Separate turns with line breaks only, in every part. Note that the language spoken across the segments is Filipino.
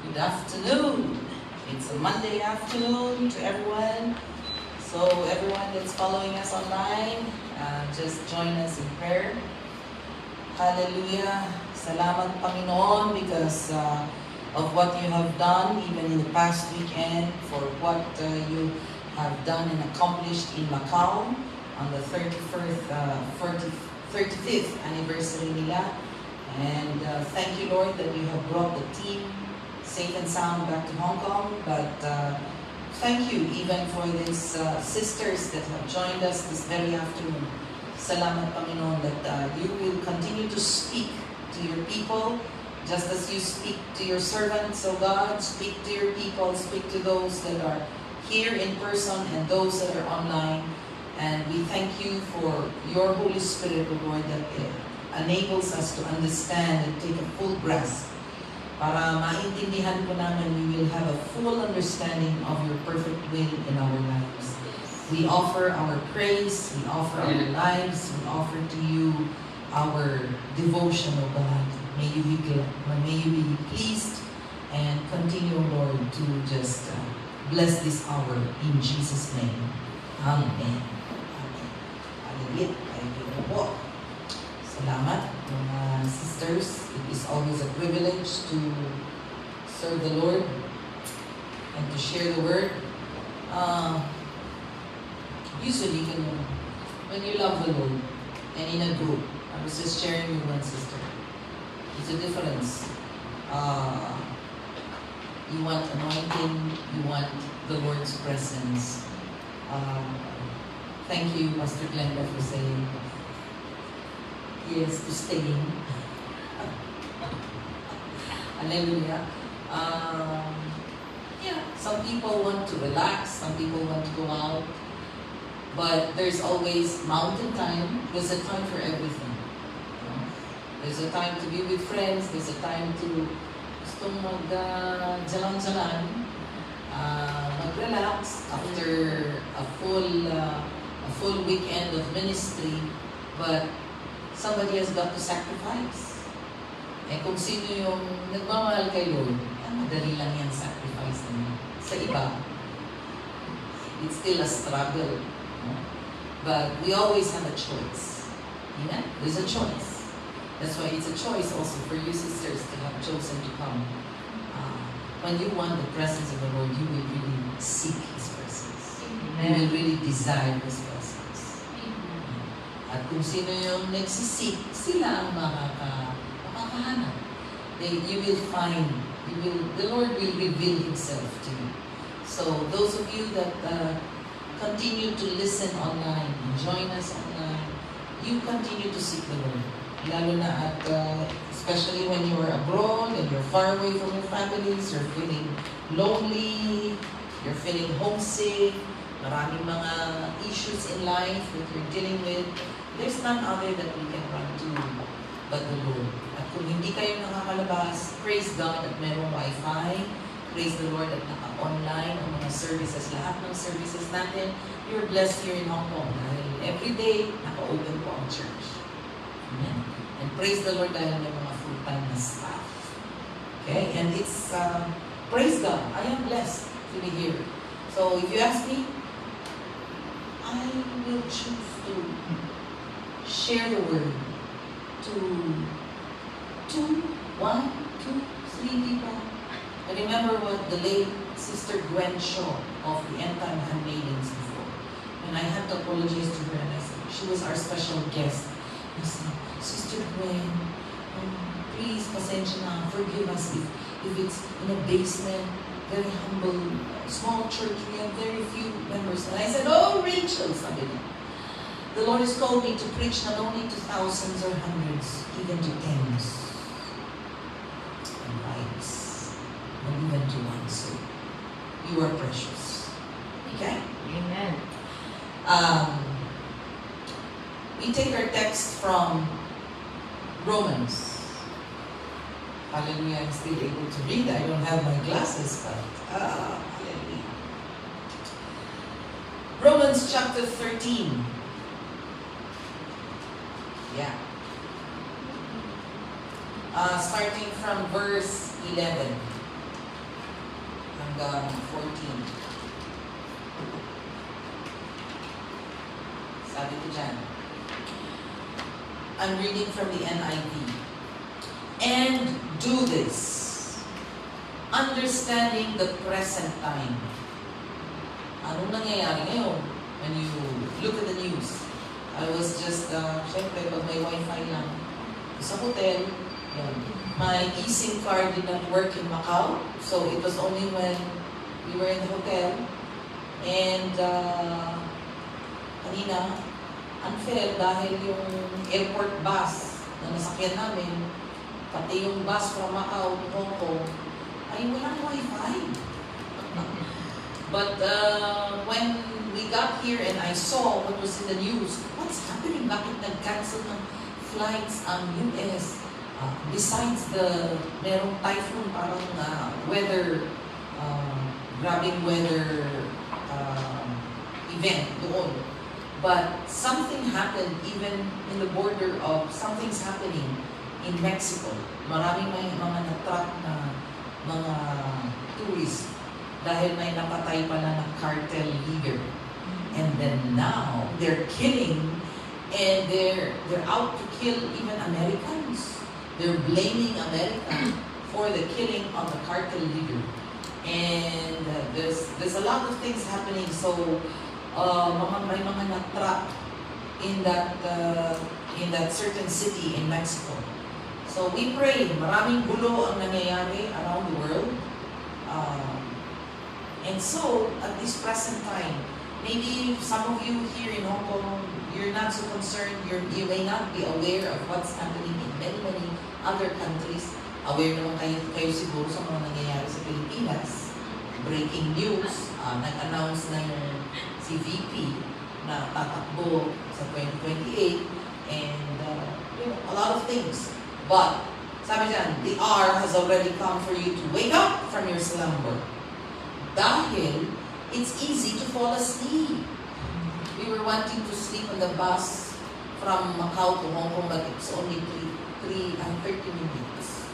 Good afternoon. It's a Monday afternoon to everyone. So everyone that's following us online, just join us in prayer. Hallelujah. Salamat Panginoon because of what you have done even in the past weekend, for what you have done and accomplished in Macau on the 35th anniversary nila. And thank you, Lord, that you have brought the team safe and sound back to Hong Kong. But thank you even for these sisters that have joined us this very afternoon. Salamat Panginoon that you will continue to speak to your people just as you speak to your servants, O God. Speak to your people, speak to those that are here in person and those that are online. And we thank you for your Holy Spirit, O Lord, that enables us to understand and take a full grasp. Para maintindihan po namin, we will have a full understanding of your perfect will in our lives. We offer our praise, we offer our lives, we offer to you our devotion, O God. May you be pleased and continue, Lord, to just bless this hour in Jesus' name. Amen. Amen. Hallelujah. Thank you po. Salamat, mga sisters. It is always a privilege to serve the Lord and to share the word. Usually, when you love the Lord and in a group, I was just sharing with one sister, it's a difference. You want anointing, you want the Lord's presence. Thank you, Pastor Glenda, for saying yes to staying. Hallelujah. Some people want to relax, some people want to go out, but there's always mountain time. There's a time for everything. There's a time to be with friends, there's a time to gustong mag-jalan-jalan, mag-relax after a full weekend of ministry, but somebody has got to sacrifice. Eh kung sino yung nagmamahal kay Lord, madali lang yan sacrifice naman. Sa iba, it's still a struggle. But we always have a choice. Amen? There's a choice. That's why it's a choice also for you sisters to have chosen to come. When you want the presence of the Lord, you will really seek His presence. Amen. You will really desire His presence. Amen. At kung sino yung nagsisik, sila ang makakahanap. You will find, the Lord will reveal Himself to you. So those of you that continue to listen online, and join us online, you continue to seek the Lord. Lalo na at, especially when you are abroad and you're far away from your families, you're feeling lonely, you're feeling homesick, maraming mga issues in life that you're dealing with, there's none other that we can run to but the Lord. At kung hindi kayo nakakalabas, praise God at merong Wi-Fi, praise the Lord at naka-online ang mga services, lahat ng services natin, you're blessed here in Hong Kong. Dahil every day, naka-open po ang church. Amen. And praise the Lord dahil may mga full-time na staff. Okay? And it's, praise God, I am blessed to be here. So if you ask me, I will choose to share the word to 2, 1, 2, 3 people. I remember what the late Sister Gwen Shaw of the End Time Handmaidens before. And I had to apologize to her, and I said, she was our special guest. I said, Sister Gwen, please, pasensya na, forgive us if it's in a basement, very humble, small church, we have very few members. And I said, oh, Rachel, sabi niya, the Lord has called me to preach not only to thousands or hundreds, even to tens and lives, and even to one soul. You are precious. Okay?
Amen.
We take our text from Romans. Hallelujah, I'm still able to read. I don't have my glasses, but hallelujah. Romans chapter 13. Yeah. Starting from verse 11. hanggang 14. Sabi ko dyan, I'm reading from the NIV. And do this, understanding the present time. Anong nangyayari ngayon when you look at the news? I was just, syempre, pag may wifi lang, sa hotel, yun. My eSIM card did not work in Macau, so it was only when we were in the hotel. And kanina, unfair dahil yung airport bus na nasakyan namin, pati yung bus from Macau to Hong Kong, ay walang wifi. But when we got here and I saw what was in the news, what's happening? Bakit nag-cancel ng flights ang US? Besides the merong typhoon, parang weather, grabbing weather event doon. But something happened even in the border of, something's happening in Mexico. Maraming may mga na-trap na mga tourists dahil may napatay pala ng cartel leader. And then now, they're killing and they're out to kill even Americans. They're blaming America for the killing of the cartel leader. And there's a lot of things happening. So, may mga na-trap in that certain city in Mexico. So we pray, maraming gulo ang nangyayari around the world. And so, at this present time, maybe some of you here in Hong Kong, you're not so concerned, you may not be aware of what's happening in many other countries. Aware naman kayo siguro sa mga nangyayari sa Pilipinas. Breaking news, nag-announce na yung si VP na tatakbo sa 2028 and a lot of things. But, sabi dyan, the hour has already come for you to wake up from your slumber. Dahil, it's easy to fall asleep. We were wanting to sleep on the bus from Macau to Hong Kong, but it's only 30 minutes.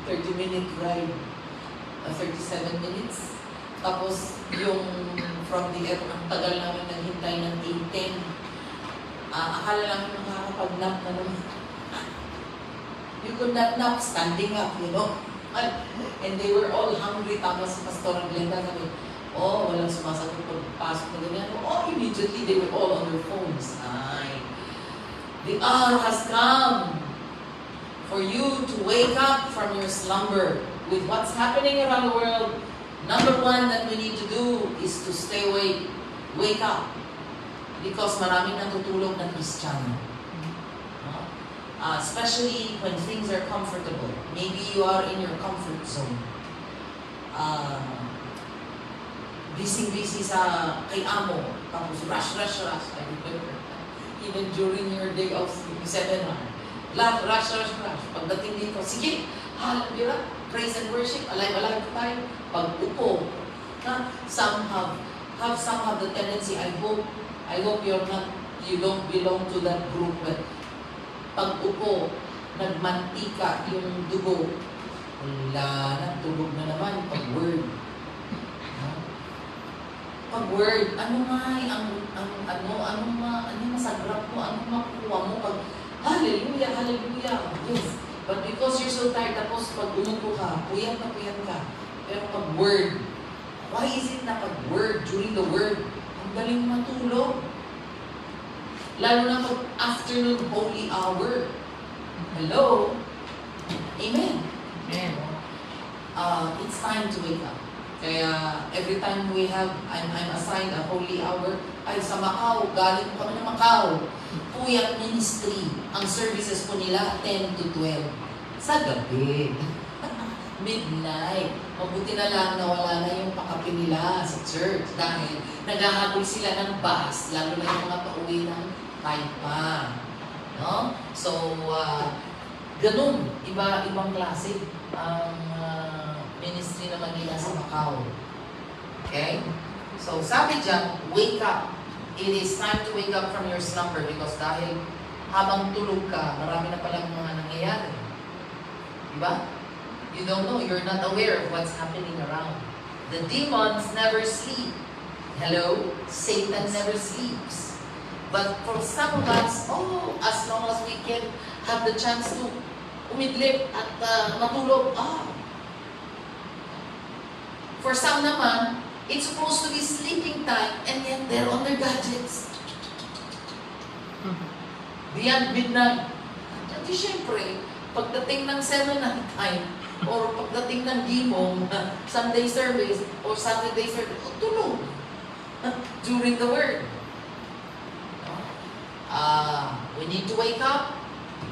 30-minute ride. 37 minutes. Tapos, yung from the airport, ang tagal namin naghintay ng 8:10. Akala lang nakakapag-nap na naman. You could not nap standing up, you know. And they were all hungry. Tama si Pastor Glenda, sabi, walang sumasagot pagpasok na ganyan. Immediately they were all on their phones. The hour has come for you to wake up from your slumber with what's happening around the world. Number one that we need to do is to stay awake. Wake up. Because maraming natutulog na Kristiyano. Especially when things are comfortable. Maybe you are in your comfort zone. Busy kay amo. Tapos rush. I remember. Even during your day of seminar. Rush. Pagdating dito, sige, halabira, praise and worship, alive tayo. Pag-upo. Some have the tendency, I hope you don't belong to that group, but pag-upo, nagmantika yung dugo. Wala na, tulog na naman, pag-word. Pag-word, ano masagrap mo, ano makuha mo, pag hallelujah, yes. But because you're so tired, tapos pag umupo ka, puyat ka. Pero pag-word, why is it na pag-word, during the word, ang galing matulog? Lalo na pag afternoon holy hour. Hello? Amen? Amen. It's time to wake up. Kaya every time I'm assigned a holy hour, ay sa Macau, galing po kami ng Macau. Puyat ministry. Ang services po nila, 10 to 12. Sa gabi. Midnight. Mabuti na lang na wala na yung pakape nila sa church dahil naghahabol sila ng bus, lalo na yung mga pauwi ng Taipa. No? So, ganun. Ibang klase ang ministry naman nila sa Macau. Okay? So, sabi dyan, wake up. It is time to wake up from your slumber because dahil habang tulog ka, marami na palang mga nangyayari. Diba? You don't know. You're not aware of what's happening around. The demons never sleep. Hello? Satan never sleeps. But for some of us, as long as we can have the chance to umidlip at matulog, For some naman, it's supposed to be sleeping time and yet they're on their gadgets. Beyond midnight. At di syempre, pagdating ng seminar time, or pagdating ng gimong, Sunday service, or Saturday service, tulog. During the word. We need to wake up.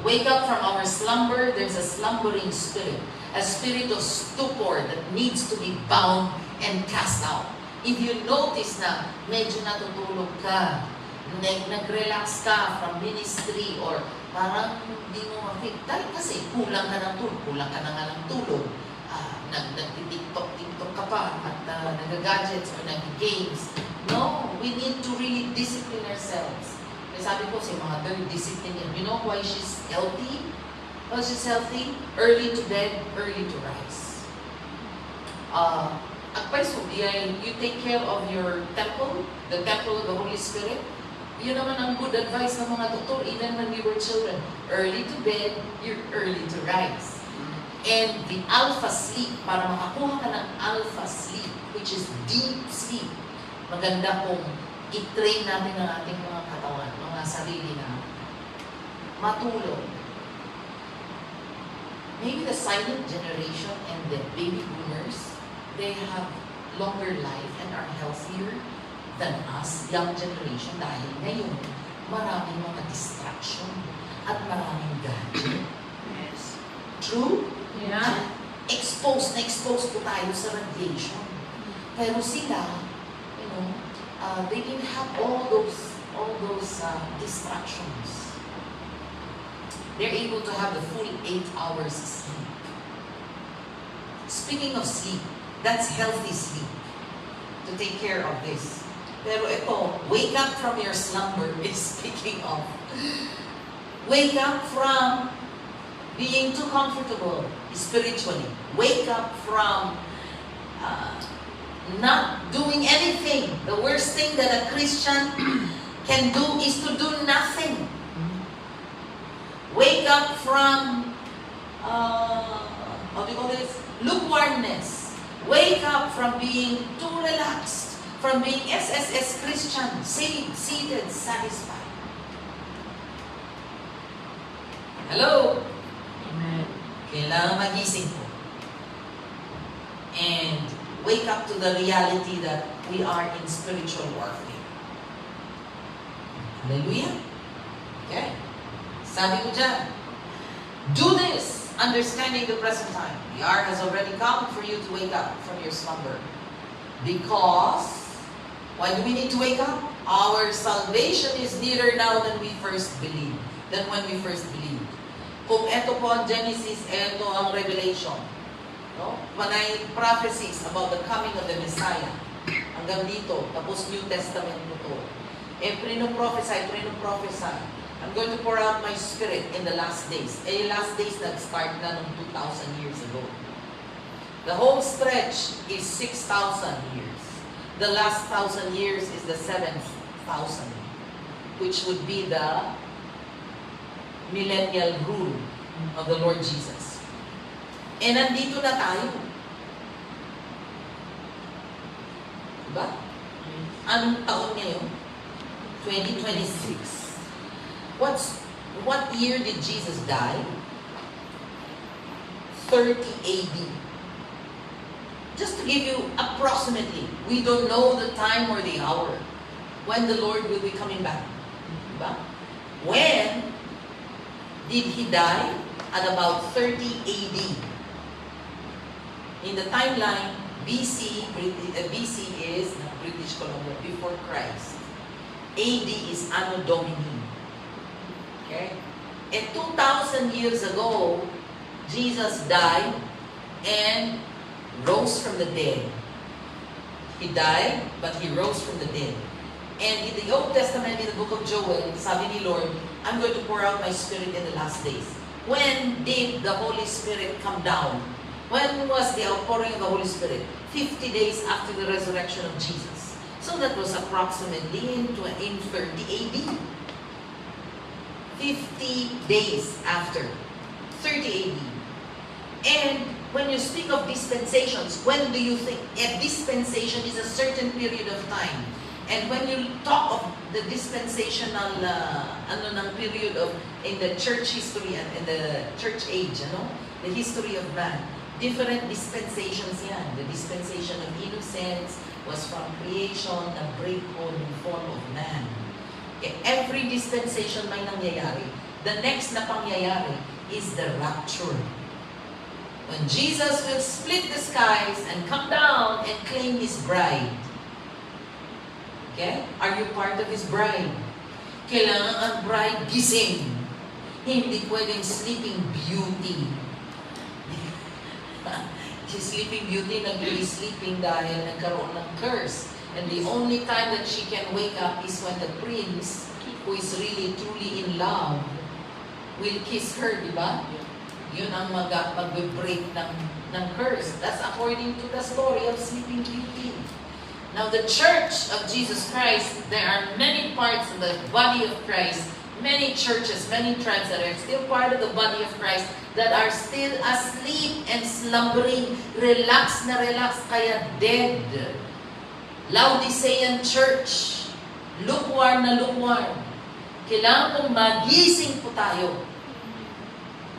Wake up from our slumber. There's a slumbering spirit. A spirit of stupor that needs to be bound and cast out. If you notice na medyo natutulog ka, nag-relax ka from ministry, or parang hindi mo ma-fit, dahil kasi kulang ka ng tulog, kulang ka na nga ng tulog, nag-tiktok ka pa, at nag-gadgets or nag-games. No, we need to really discipline ourselves. Kaya sabi ko, si mga third discipline yan. You know why she's healthy? Well, she's healthy, early to bed, early to rise. At Paiso, you take care of your temple, the temple of the Holy Spirit. Yun naman ang good advice ng mga doktor, even when we were children. Early to bed, you're early to rise. And the alpha sleep, para makakuha ka ng alpha sleep, which is deep sleep, maganda kung i-train natin ang ating mga katawan, mga sarili na matulog. Maybe the silent generation and the baby boomers, they have longer life and are healthier than us, young generation, dahil ngayon, maraming mga distraction at maraming gadget.
Yes.
True?
Yeah.
Exposed po tayo sa radiation. Pero sila, they didn't have all those distractions. They're able to have the full 8 hours sleep. Speaking of sleep, that's healthy sleep. To take care of this. Pero ito, wake up from your slumber is speaking of. Wake up from being too comfortable spiritually. Wake up from not doing anything. The worst thing that a Christian can do is to do nothing. Wake up from, how do you call this? Lukewarmness. Wake up from being too relaxed. From being SSS Christian, seated, satisfied. Hello?
Amen.
Kailangan magising po. And wake up to the reality that we are in spiritual warfare. Hallelujah? Okay. Sabi ko dyan, do this, understanding the present time. The hour has already come for you to wake up from your slumber. Because, why do we need to wake up? Our salvation is nearer now than we first believed. Than when we first believed. Kung ito po ang Genesis, ito ang Revelation. No? Panay prophecies about the coming of the Messiah. Hanggang dito, tapos New Testament mo to. Pre-prophesy. I'm going to pour out my spirit in the last days. Last days nag-start na nung 2,000 years ago. The whole stretch is 6,000 years. The last 1,000 years is the 7,000, which would be the millennial rule of the Lord Jesus. And nandito na tayo. Diba? Anong taon ngayon? 2026. What year did Jesus die? 30 AD. Just to give you approximately, we don't know the time or the hour when the Lord will be coming back. Diba? When did He die? At about 30 AD. In the timeline, BC is British Columbia, before Christ. AD is Anno Domini. Okay? And 2,000 years ago, Jesus died and rose from the dead. He died, but He rose from the dead. And in the Old Testament, in the book of Joel, sabi ni Lord, I'm going to pour out my Spirit in the last days. When did the Holy Spirit come down? When was the outpouring of the Holy Spirit? 50 days after the resurrection of Jesus. So that was approximately in 30 AD. 50 days after 30 AD. And when you speak of dispensations, when do you think a dispensation is a certain period of time? And when you talk of the dispensational period of in the church history and in the church age, the history of man, different dispensations yan. The dispensation of innocence was from creation, the breakthrough in form of man. Every dispensation may nangyayari. The next na pangyayari is the rapture. When Jesus will split the skies and come down and claim His bride. Okay? Are you part of His bride? Kailangan ang bride gising. Hindi pwedeng sleeping beauty. Si Sleeping Beauty nag-sleeping dahil nagkaroon ng curse. And the only time that she can wake up is when the prince, who is really truly in love, will kiss her, di ba? Yun ang mag-break ng curse. That's according to the story of Sleeping Beauty. Now, the church of Jesus Christ, there are many parts of the body of Christ, many churches, many tribes that are still part of the body of Christ that are still asleep and slumbering, relax na relax, kaya dead. Laodicean church, lukewarm na lukewarm. Kailangan pong magising po tayo.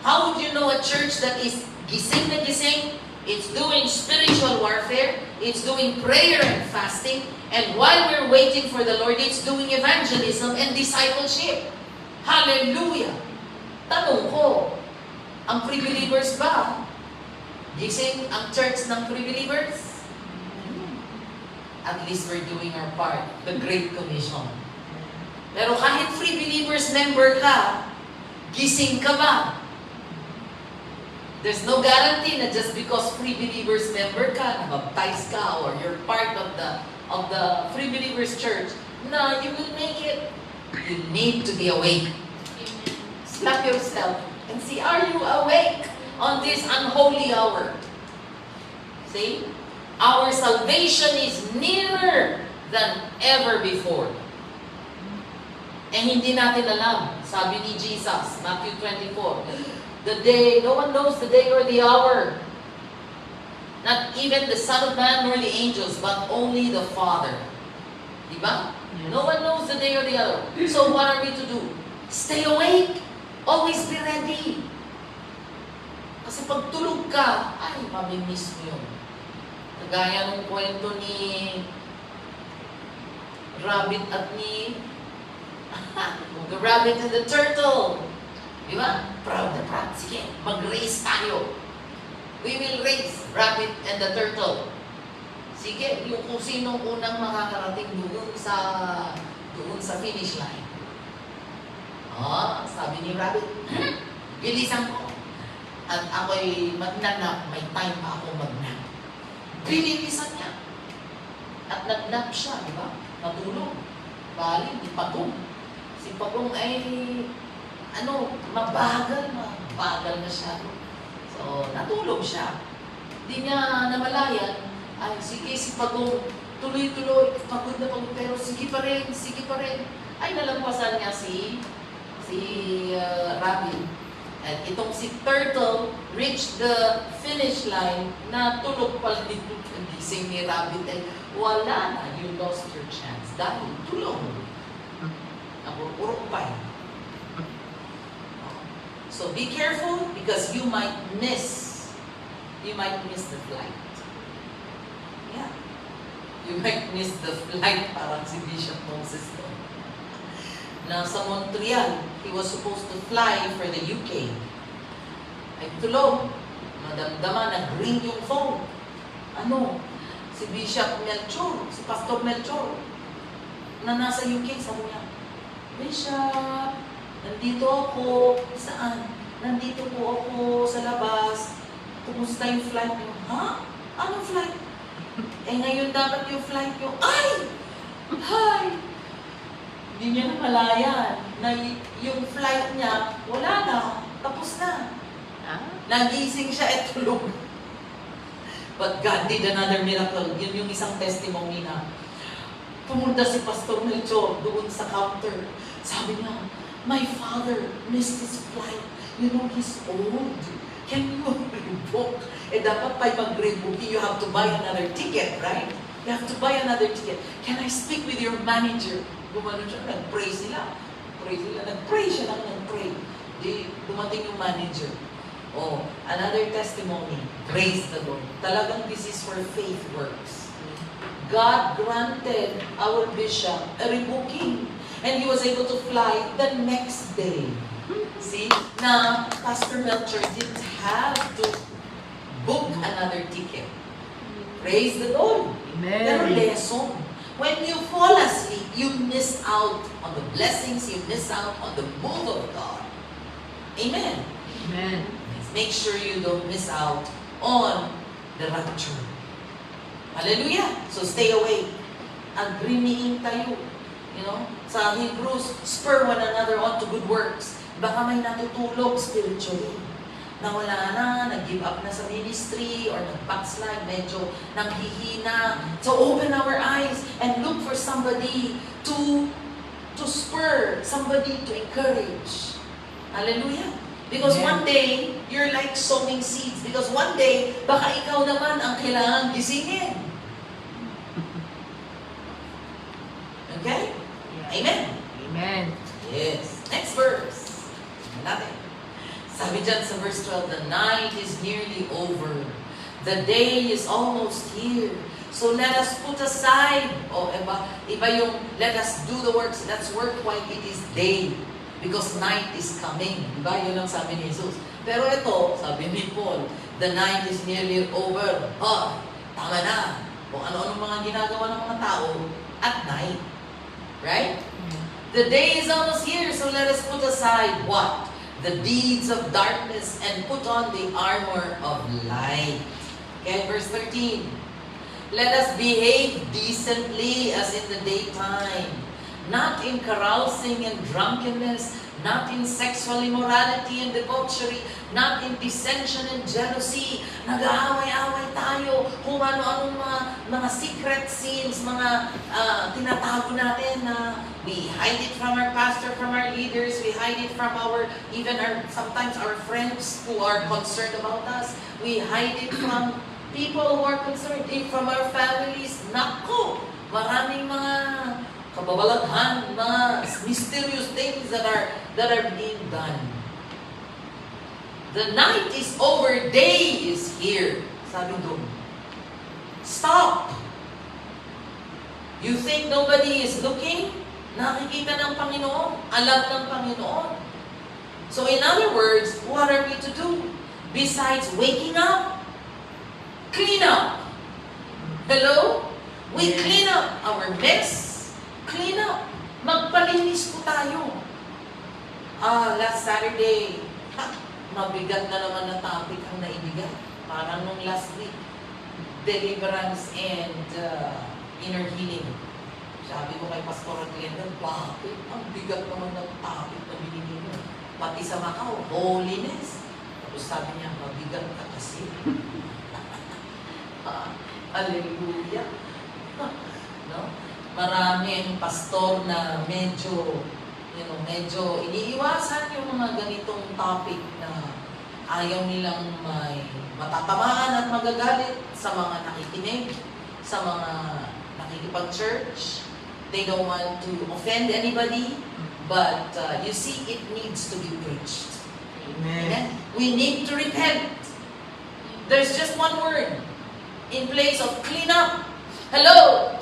How would you know a church that is gising na gising? It's doing spiritual warfare. It's doing prayer and fasting. And while we're waiting for the Lord, it's doing evangelism and discipleship. Hallelujah! Tanong ko, ang pre-believers ba? Gising ang church ng pre-believers? At least we're doing our part. The Great Commission. Pero kahit free believers member ka, gising ka ba? There's no guarantee na just because free believers member ka, nabaptize ka, or you're part of the free believers church, na you will make it. You need to be awake. Slap yourself and see, are you awake on this unholy hour? See? Our salvation is nearer than ever before. And hindi natin alam, sabi ni Jesus, Matthew 24, the day, no one knows the day or the hour. Not even the Son of Man nor the angels, but only the Father. Diba?
Yes.
No one knows the day or the hour. So what are we to do? Stay awake. Always be ready. Kasi pag tulog ka, ay, mamimiss mo yun. Kagaya ng kwento ni Rabbit at ni the Rabbit and the Turtle. Diba? Proud na proud. Sige, mag-race tayo. We will race, Rabbit and the Turtle. Sige, yung kung sinong unang makakarating doon sa finish line. Sabi ni Rabbit, bilisan ko. At ako'y magnanap, may time pa ako magnap. Binilisan niya. At nagnap siya, di ba? Natulog. Bali, di Pagong. Si Pagong ay, mabagal na siya. So, natulog siya. Di niya namalayan, ay, sige, si Pagong, tuloy-tuloy, pagod na pagod, pero sige pa rin. Ay, nalampasan niya si Rabbit. At itong si Turtle reached the finish line na tulog pala dito pagising ni Rabbit ay wala na, you lost your chance dahil tulog. Napururok pa. So be careful because you might miss the flight. Yeah. You might miss the flight parang si Bishop Moses no? Na sa Montreal, he was supposed to fly for the UK. Ay tulog, madamdama, nag-ring yung phone. Si Bishop Melchor, si Pastor Melchor, na nasa UK, sabi niya, Bishop, nandito ako, saan? Nandito po ako sa labas, kumusta yung flight niyo? Ha? Anong flight? Ngayon dapat yung flight niyo, ay! Hindi niya namalayan na yung flight niya, wala na, tapos na. Nagising siya at tulog. But God did another miracle. Yun yung isang testimony na pumunta si Pastor Melchor doon sa counter. Sabi niya, my father missed his flight. You know, he's old. Can you rebook? Eh, dapat pa mag-rebooking, you have to buy another ticket, right? You have to buy another ticket. Can I speak with your manager? Gumano siya, nag-pray sila. Nag-pray siya lang, nag-pray. Di, dumating yung manager. Oh, another testimony. Praise the Lord. Talagang this is where faith works. God granted our bishop a rebooking. And he was able to fly the next day. See? Now, Pastor Melchor didn't have to book another ticket. Praise the Lord. Pero lesson. When you fall asleep, you miss out on the blessings, you miss out on the move of God. Amen.
Amen.
Make sure you don't miss out on the rapture. Hallelujah. So stay awake. Agriniin tayo. You know, sa Hebrews, spur one another on to good works. Baka may natutulog spiritually. Nawala na, nag-give up na sa ministry, or nag-backslide, medyo nanghihina. So open our eyes and look for somebody to spur, somebody to encourage. Hallelujah. Because one day, you're like sowing seeds. Because one day, baka ikaw naman ang kailangan gisingin. Okay? Amen?
Amen.
Yes. Next verse. Natin. Sabi dyan sa verse 12, the night is nearly over. The day is almost here. So let us put aside, iba yung let us do the works. Let's work while it is day. Because night is coming. Diba? Yun ang sabi ni Jesus. Pero ito, sabi ni Paul, the night is nearly over. Tama na. Kung ano-anong mga ginagawa ng mga tao at night. Right? The day is almost here, so let us put aside what? The deeds of darkness and put on the armor of light. Okay, verse 13. Let us behave decently as in the daytime, not in carousing and drunkenness, not in sexual immorality and debauchery, not in dissension and jealousy. Nag-aaway-away tayo kung ano-anong mga secret sins, mga tinatago natin na we hide it from our pastor, from our leaders, we hide it from sometimes our friends who are concerned about us. We hide it from people who are concerned, from our families. Naku! Maraming mga kababalaghan, mga mysterious things that are being done. The night is over, day is here. Sabi doon. Stop! You think nobody is looking? Nakikita ng Panginoon, alam ng Panginoon. So in other words, what are we to do? Besides waking up, clean up. Hello? We clean up our mess. Clean up. Magpalinis po tayo. Last Saturday, mabigat na naman na topic ang naibigay. Parang nung last week, deliverance and inner healing. Sabi ko kay Pastor Glenda, bakit? Ang bigat naman ng topic na binigay mo. Pati sa Macau, holiness. Tapos sabi niya, mabigat ka kasi. Hallelujah. No? Maraming pastor na medyo iniiwasan yung mga ganitong topic na ayaw nilang may matatamaan at magagalit sa mga nakikinig, sa mga nakikipag-church. They don't want to offend anybody, but you see, it needs to be preached. Amen. We need to repent. There's just one word. In place of clean up. Hello!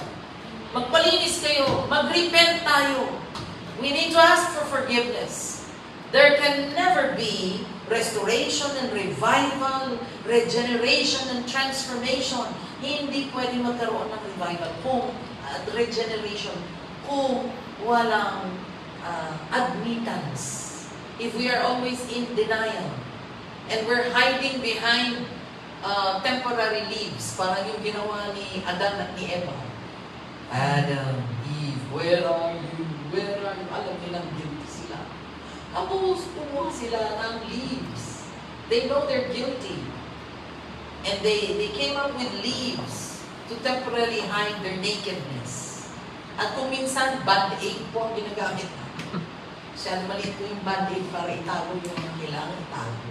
Magpalinis kayo. Mag-repent tayo. We need to ask for forgiveness. There can never be restoration and revival, regeneration and transformation. Hindi pwede magkaroon ng revival regeneration kung walang admittance. If we are always in denial and we're hiding behind temporary leaves, parang yung ginawa ni Adan at ni Eva. Adam, Eve, where are you? Where are you? Alam nilang guilty sila. Tapos, kumuha sila ng leaves. They know they're guilty. And they came up with leaves to temporarily hide their nakedness. At kung minsan, band-aid po ang ginagamit natin. Siya maliit po yung band-aid para itago yung mga kailangan itago.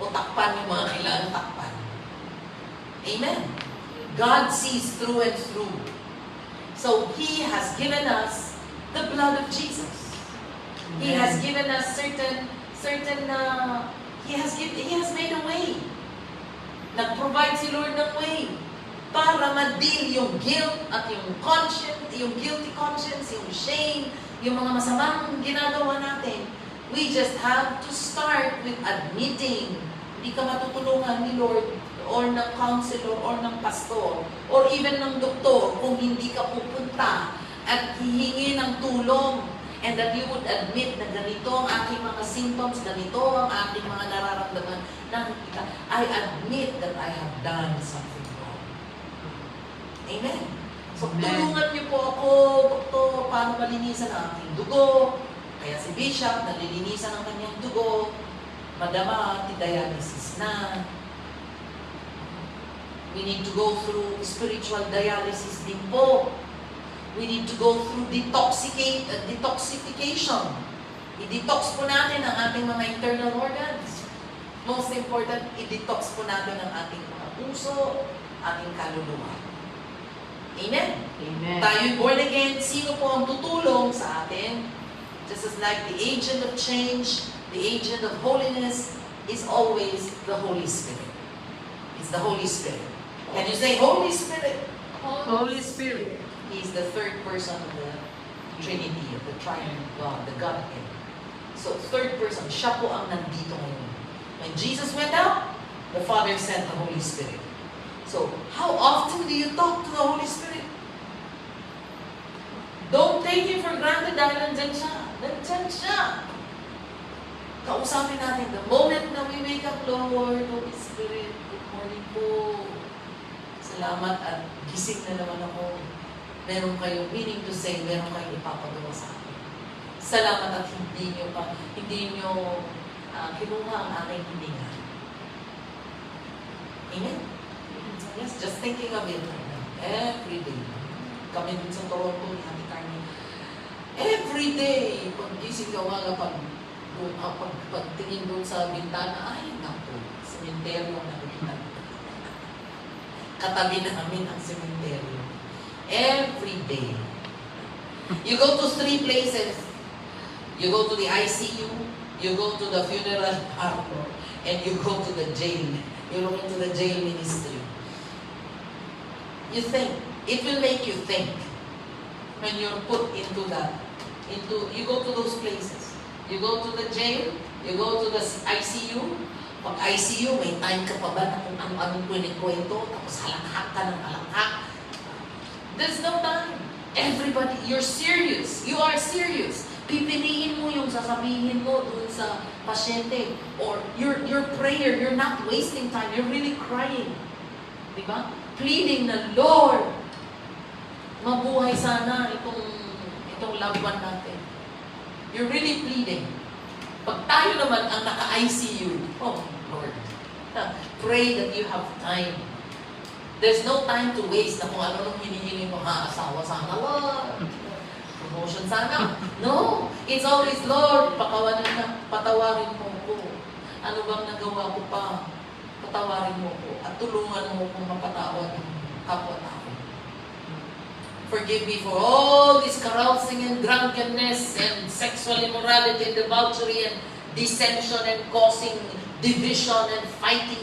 O takpan yung mga kailangan takpan. Amen. God sees through and through. So He has given us the blood of Jesus. He has given us He has made a way. Nag-provide si Lord ng way para ma-deal yung guilt at yung conscience, yung guilty conscience, yung shame, yung mga masamang ginagawa natin. We just have to start with admitting. Hindi ka matutulungan ni Lord or ng counselor or ng pastor or even ng doktor kung hindi ka pupunta at hihingi ng tulong and that you would admit na ganito ang aking mga symptoms, ganito ang aking mga nararamdaman. Nakikita, I admit that I have done something wrong. Amen. So, tulungan niyo po ako, doktor, paano malinisan ang aking dugo. Kaya si Bishop, nalilinisan ang kanyang dugo. Madama, dialysis na. We need to go through spiritual dialysis din po. We need to go through detoxification. I-detox po natin ang ating mga internal organs. Most important, i-detox po natin ang ating mga puso, ating kaluluwa. Amen?
Amen.
Tayo'y born again. Sino po ang tutulong sa atin? Just as like the agent of change, the agent of holiness is always the Holy Spirit. It's the Holy Spirit. Can you say Holy Spirit?
Holy Spirit.
He is the third person of the Trinity, of the Triune God, the Godhead. So, third person, siya po ang nandito ngayon. When Jesus went out, the Father sent the Holy Spirit. So, how often do you talk to the Holy Spirit? Don't take Him for granted dahil nandyan siya. Nandyan siya. Kausapin natin, the moment na we wake up, Lord, Holy Spirit, good morning po. Salamat at gising na naman ako. Meron kayong meaning to say, meron kayong ipapagawa sa akin. Salamat at hindi nyo kinuha ang aking hininga. Amen? Yes, just thinking of it right now. Every day. Kami dun sa Toronto, ni Ate Carmen. Every day, pag gising ka umaga, pagtingin dun sa bintana, ay, naku, sementeryo na nakikita. Katabi namin ang sementeryo. Every day. You go to 3 places. You go to the ICU, you go to the funeral parlor, and you go to the jail. You look into the jail ministry. You think. It will make you think when you're put into that. You go to those places. You go to the jail, you go to the ICU. Pag ICU, may time ka pa ba na kung ano-anong kwento, tapos halakhak ka ng halakhak. There's no time. Everybody, you're serious. You are serious. Pipiliin mo yung sasabihin mo dun sa pasyente. Or your prayer, you're not wasting time. You're really crying. Diba? Pleading na, Lord, mabuhay sana itong loved one natin. You're really pleading. Pag tayo naman ang naka-ICU, oh Lord, pray that you have time. There's no time to waste na kung ano nung hinihiling mo, asawa sana, Lord. Promotion sana. No. It's always, Lord, patawarin mo ko. Ano bang nagawa ko pa? Patawarin mo ko. At tulungan mo kung mapatawad ang kapwa-tao. Forgive me for all this carousing and drunkenness and sexual immorality and debauchery and dissension and causing division and fighting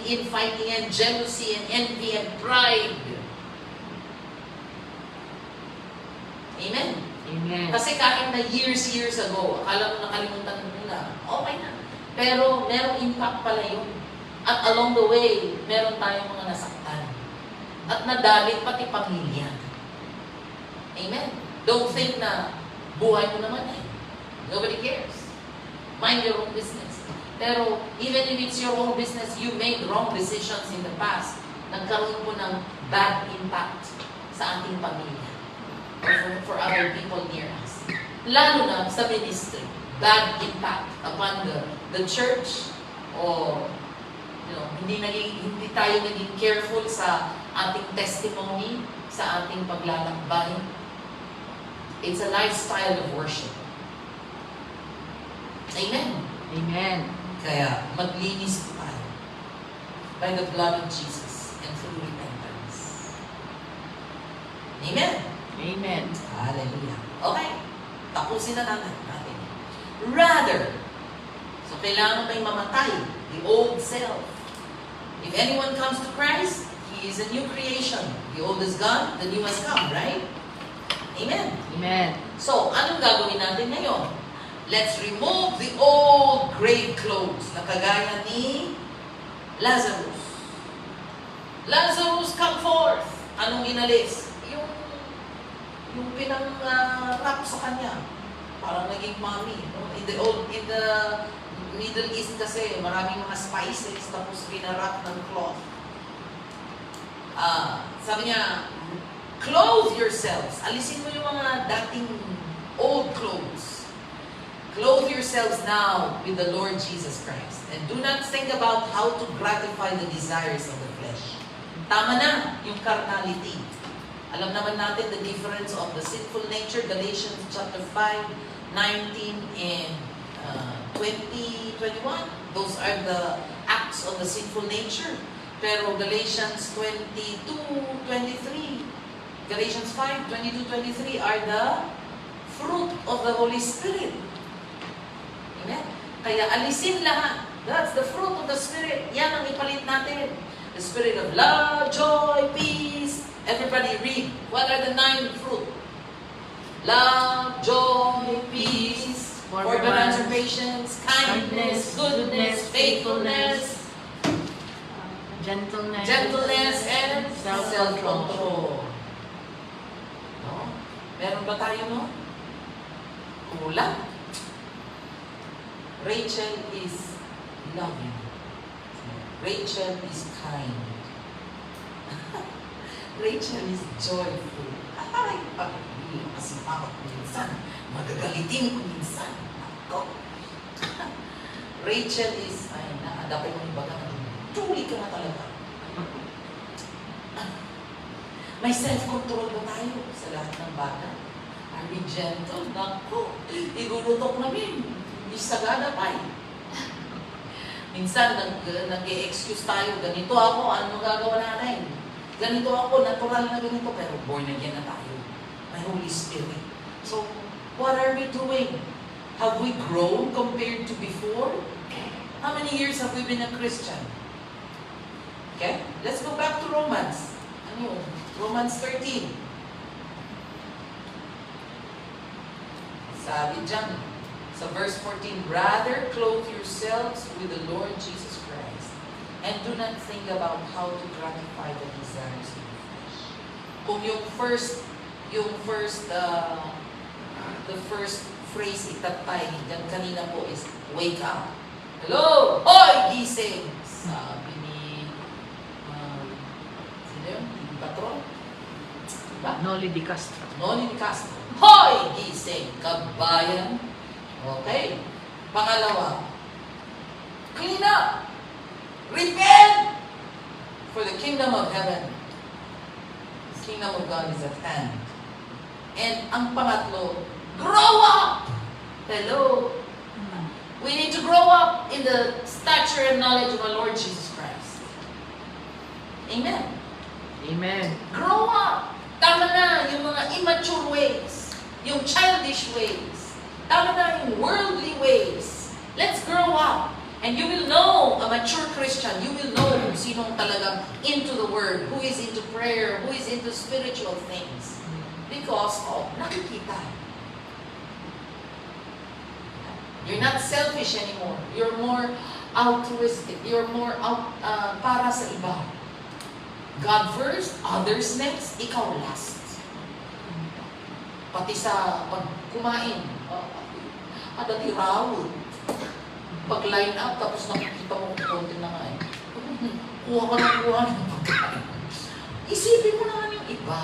and jealousy and envy and pride. Amen?
Amen.
Kasi kahit na years ago, akala mo nakalimutan mo na, okay na. Pero merong impact pala yun. At along the way, meron tayong mga nasaktan. At nadamit pati pamilya. Amen? Don't think na buhay mo naman eh. Nobody cares. Mind your own business. Pero even if it's your own business, you made wrong decisions in the past. Nagkaroon po ng bad impact sa ating pamilya. Or for other people near us. Lalo na sa ministry. Bad impact upon the church or Hindi tayo naging careful sa ating testimony, sa ating paglalakbay. It's a lifestyle of worship. Amen.
Amen.
Kaya maglinis po tayo by the blood of Jesus and through repentance. Amen.
Amen.
Hallelujah. Okay. Tapusin na natin. Rather, so kailangan tayong mamatay, the old self. If anyone comes to Christ, he is a new creation. The old is gone, the new has come, right? Amen.
Amen.
So, anong gagawin natin ngayon? Let's remove the old grave clothes na kagaya ni Lazarus. Lazarus, come forth! Anong inalis? Yung pinang-wrap sa kanya. Parang naging mommy. No? In the Middle East kasi, maraming mga spices, tapos pinarap ng cloth. Sabi niya, clothe yourselves. Alisin mo yung mga dating old clothes. Clothe yourselves now with the Lord Jesus Christ. And do not think about how to gratify the desires of the flesh. Tama na yung carnality. Alam naman natin the difference of the sinful nature, Galatians chapter 5, 19 and 20, 21. Those are the acts of the sinful nature. Pero Galatians 22, 23, Galatians 5, 22, 23 are the fruit of the Holy Spirit. Amen? Kaya alisin lahat. That's the fruit of the Spirit. Yan ang ipalit natin. The spirit of love, joy, peace. Everybody read. What are the 9 fruit? Love, joy, peace, forbearance, patience, kindness, goodness, faithfulness, gentleness, and self-control. No? Meron ba tayo, no? Kulang. Rachel is loving. Rachel is kind. Rachel is joyful. Ay, pag-ibig kasi ako minsan. Magagalitin ko minsan. Ako. Rachel is, ay, naadapay mo yung baga na tuloy ka na talaga. May self-control ba tayo sa lahat ng bata? Are we gentle? Naku, igulutok namin. Hindi sagada pa eh. Minsan, nag-e-excuse tayo, ganito ako, ano gagawa natin? Ganito ako, natural na ganito, pero born again na tayo. May Holy Spirit. So, what are we doing? Have we grown compared to before? How many years have we been a Christian? Okay? Let's go back to Romans. Ano yun? Romans 13. Sabi dyan, sa verse 14, rather clothe yourselves with the Lord Jesus Christ and do not think about how to gratify the desires of the flesh. Kung the first phrase itatay dyan kanina po is, wake up. Hello! Hoy! Gising! Sabi ni, sino yun? Patron? Diba?
Noli Di Castro.
Noli Di Castro. Hoy! Gising! Kabayan! Okay. Pangalawa, clean up. Repent. For the kingdom of heaven, the kingdom of God is at hand. And ang pangatlo, grow up. Hello. We need to grow up in the stature and knowledge of our Lord Jesus Christ. Amen.
Amen.
Grow up. Tama na yung mga immature ways, yung childish ways. Tama na yung worldly ways. Let's grow up. And you will know, a mature Christian, you will know kung sinong talagang into the Word, who is into prayer, who is into spiritual things. Because of nakikita. You're not selfish anymore. You're more altruistic. You're more para sa iba. God first, others next, ikaw last. Pati sa pag kumain, dati rawod. Pag line up, tapos nakikita mo kung konti na nga eh. Kuha ng pagkain. Isipin mo naman yung iba.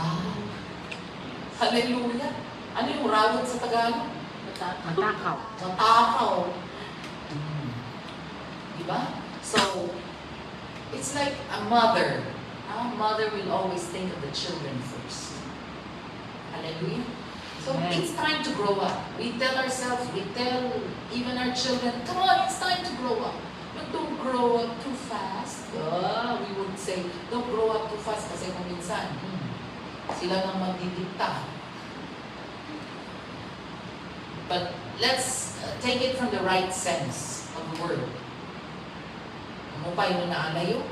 Hallelujah. Ano yung rawod sa Tagalog?
Matakaw.
Matakaw. Diba? So, It's like a mother. A mother will always think of the children first. Hallelujah. So
Amen.
it's time to grow up. We tell ourselves, we tell even our children, come on, it's time to grow up. But don't grow up too fast. We would say, don't grow up too fast kasi kung minsan, sila nang magdidikta. But let's take it from the right sense of the word. Mupay mo na alayo.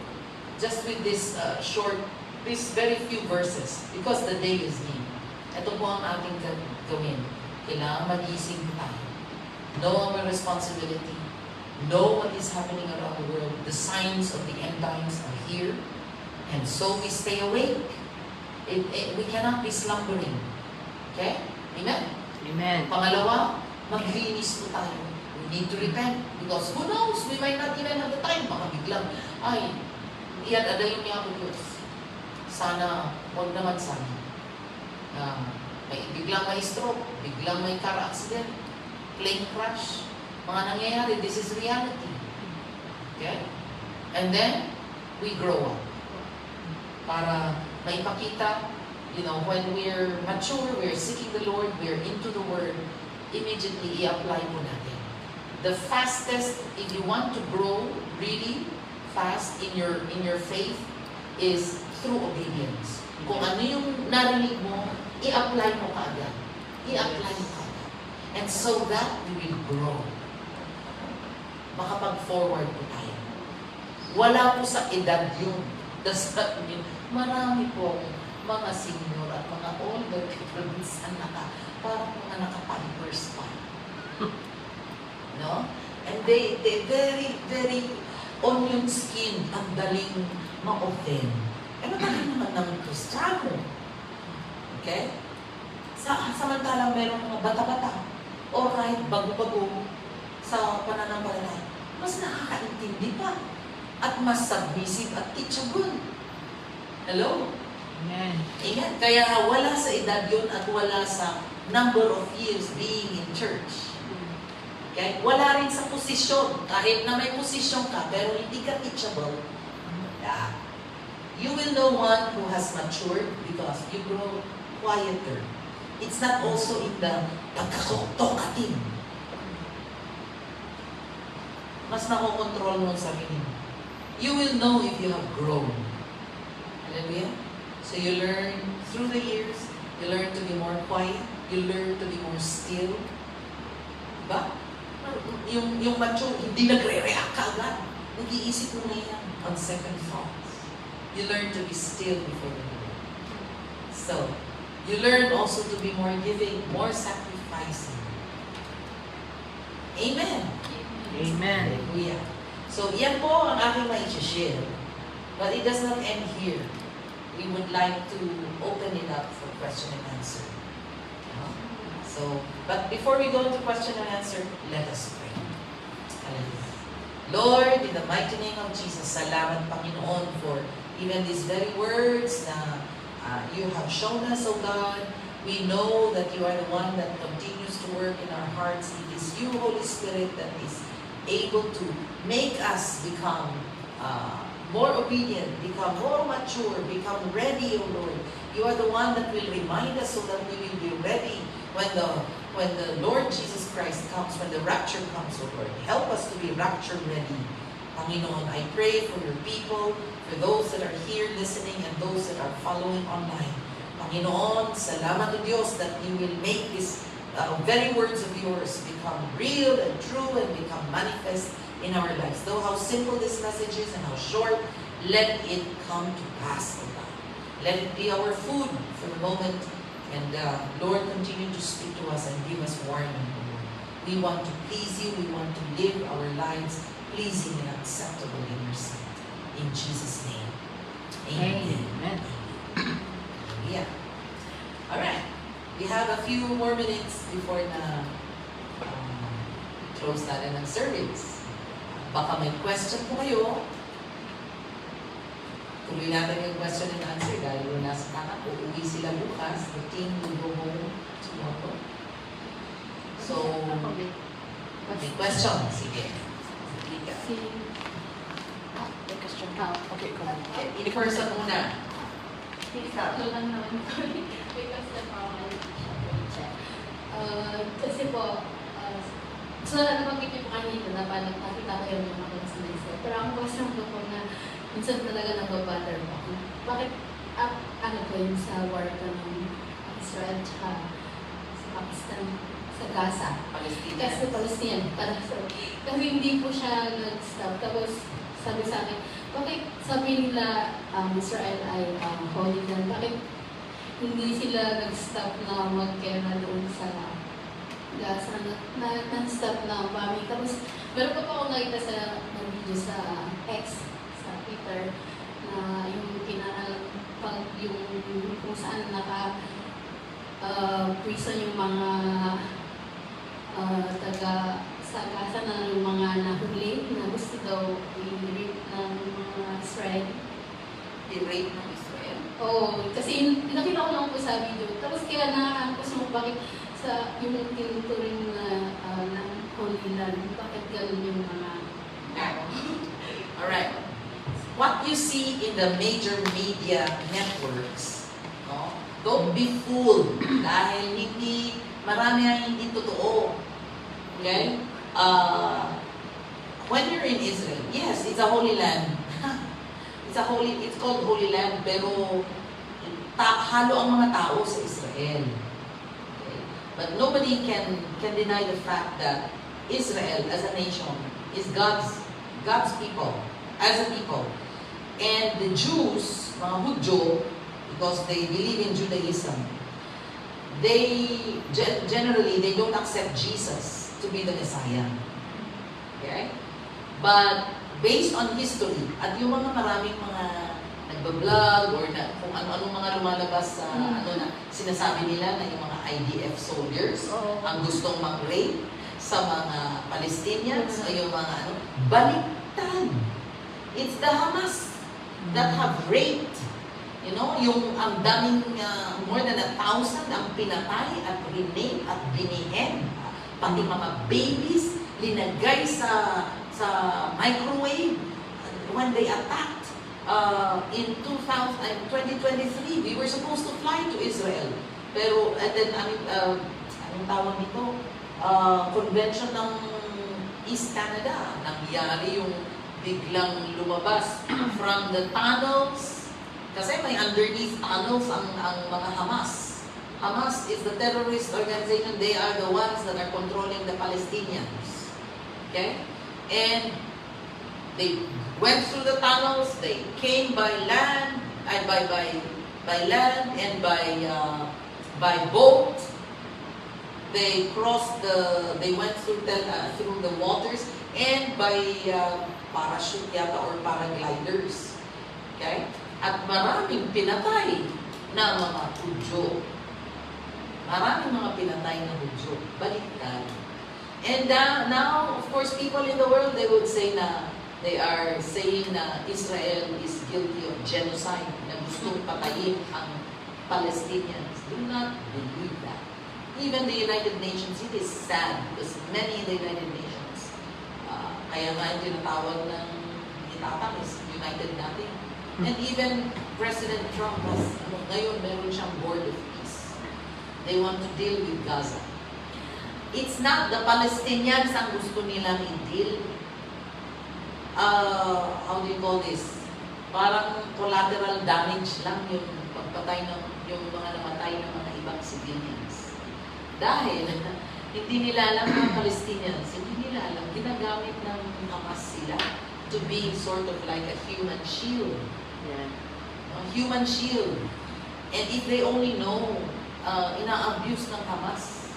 Just with this these very few verses, because the day is near. Ito po ang ating gawin. Kailangan magising tayo. Know our responsibility. Know what is happening around the world. The signs of the end times are here. And so we stay awake. We cannot be slumbering. Okay? Amen?
Amen.
Pangalawa, maglinis po tayo. We need to repent. Because who knows, we might not even have the time. Baka biglang, ay, iyan adayon niya ako Diyos. Sana, huwag naman sana. Biglang may stroke, biglang may car accident, plane crash. Mga nangyayari, this is reality. Okay? And then, we grow up. Para maipakita, when we're mature, we're seeking the Lord, we're into the Word, immediately i-apply mo natin. The fastest, if you want to grow really fast in your faith, is through obedience. Kung ano yung narinig mo, i-apply mo kaagad. I-apply mo kaagad. And so that we will grow. Makapag-forward po tayo. Wala po sa edad yun. Marami po mga senior at mga older people minsan parang mga naka-pampers pa. No? And they very, very onion skin, ang daling ma-offend. Matagal naman ng Kristiyano. Okay? Samantalang merong mga bata-bata, o kahit bago-bago sa pananampalataya, mas nakakaintindi pa at mas submissive at teachable. Hello?
Amen.
Amen. Kaya wala sa edad yun at wala sa number of years being in church. Okay? Wala rin sa posisyon. Kahit na may posisyon ka, pero hindi ka teachable. Yeah. You will know one who has matured because you grow quieter. It's not also in the pagkakotokatin. Mas nakokontrol mo ang sarili mo. You will know if you have grown. Hallelujah? So you learn through the years, you learn to be more quiet, you learn to be more still. Diba? Yung mature, hindi nagre-react ka agad. Nag-iisip mo na yan on second thoughts. You learn to be still before the Lord. So, you learn also to be more giving, more sacrificing. Amen.
Amen.
Hallelujah. So, yan po ang aking mai-share. But it does not end here. We would like to open it up for question and answer. So, but before we go into question and answer, let us pray. Hallelujah. Lord, in the mighty name of Jesus, salamat Panginoon for even these very words na you have shown us, O God. We know that you are the one that continues to work in our hearts. It is you, Holy Spirit, that is able to make us become more obedient, become more mature, become ready, O Lord. You are the one that will remind us so that we will be ready when the Lord Jesus Christ comes, when the rapture comes, O Lord. Help us to be rapture ready. Panginoon, I pray for your people, for those that are here listening and those that are following online. Panginoon, salamat to Diyos that you will make these very words of yours become real and true and become manifest in our lives. Though how simple this message is and how short, let it come to pass, O God. Let it be our food for the moment. And Lord, continue to speak to us and give us warning, O Lord. We want to please you. We want to live our lives pleasing and acceptable in your sight. In Jesus' name. Amen.
Amen.
Yeah. All right. We have a few more minutes before na close natin ang service. Baka may question po kayo. Tuloy natin yung question and answer dahil wala sa tanak. Uuwi sila bukas. The team will go home tomorrow. So, may question. Sige.
May question
Okay, come on.
Okay, in person muna.
Ito lang naman ko because nagpapalala siya po check. Kasi po, so nabanggit niyo po kanina na parang nakita kayo ng mga consumer. Pero ang question ko po na minsan talaga nagbabatter po ako. Bakit, ano po yun sa war ko ng Israel tsaka sa Pakistan, sa Gaza?
Palestina.
Kasi Palestinian, parang kasi hindi po siya nag-stop. Tapos sabi sa akin, bakit sabi nila Israel ay holy land? Bakit hindi sila nag-stop na magkera doon sa Gaza na non-stop na bombing? Tapos meron pa po akong nakita sa video sa X, sa Twitter, na yung pag yung kung saan prison yung mga taga sa Gaza na yung mga nahuli na gusto daw i-rape ng mga Israel.
I-rape ng Israel.
Oo, kasi nakita ko lang po sa video. Tapos kaya nakakampos mo bakit sa yung tinuturing na ng Holy Land, bakit ganun yung mga tao.
Alright. What you see in the major media networks, no? Don't be fooled dahil marami ang hindi totoo. Okay? When you're in Israel, yes, it's a holy land. It's called Holy Land, pero halo ang mga tao sa Israel. Okay? But nobody can deny the fact that Israel as a nation is God's people, as a people. And the Jews, mga Hudyo, because they believe in Judaism, they generally don't accept Jesus to be the Messiah. Okay? But based on history, at yung mga maraming mga nagbablog or kung ano-ano mga lumalabas sa sinasabi nila na yung mga IDF soldiers ang gustong mag-rape sa mga Palestinians o yung mga baliktad. It's the Hamas that have raped. You know, yung ang daming more than 1,000 ang pinatay at rinape at binihen. Pati mga babies linagay sa microwave when they attacked in 2023. We were supposed to fly to Israel. Pero, and then, anong tawag nito? Convention ng East Canada. Nangyari yung biglang lumabas from the tunnels. Kasi may underneath tunnels ang mga Hamas. Hamas is the terrorist organization. They are the ones that are controlling the Palestinians. Okay? And they went through the tunnels. They came by land, and by land and by boat. They crossed they went through the waters, and by parachute yata or paragliders. Okay? At maraming pinatay na mga Hudyo. Maraming mga pinatay na Hudyo. Baliktad. And now, of course, people in the world, they would say na, they are saying na Israel is guilty of genocide, na gustong patayin ang Palestinians. Do not believe that. Even the United Nations, it is sad because many in the United Nations, kaya nga yung tinatawag ng itatang is United Nothing. And even President Trump has, ngayon meron siyang board of peace. They want to deal with Gaza. It's not the Palestinians ang gusto nilang i-deal. How do you call this? Parang collateral damage lang yung pagpatay ng yung mga namatay ng mga ibang civilians. Dahil hindi nila alam ng Palestinians, hindi nila alam, ginagamit ng Hamas sila to be sort of like a human shield.
Yeah.
A human shield. And if they only know, ina-abuse ng Hamas,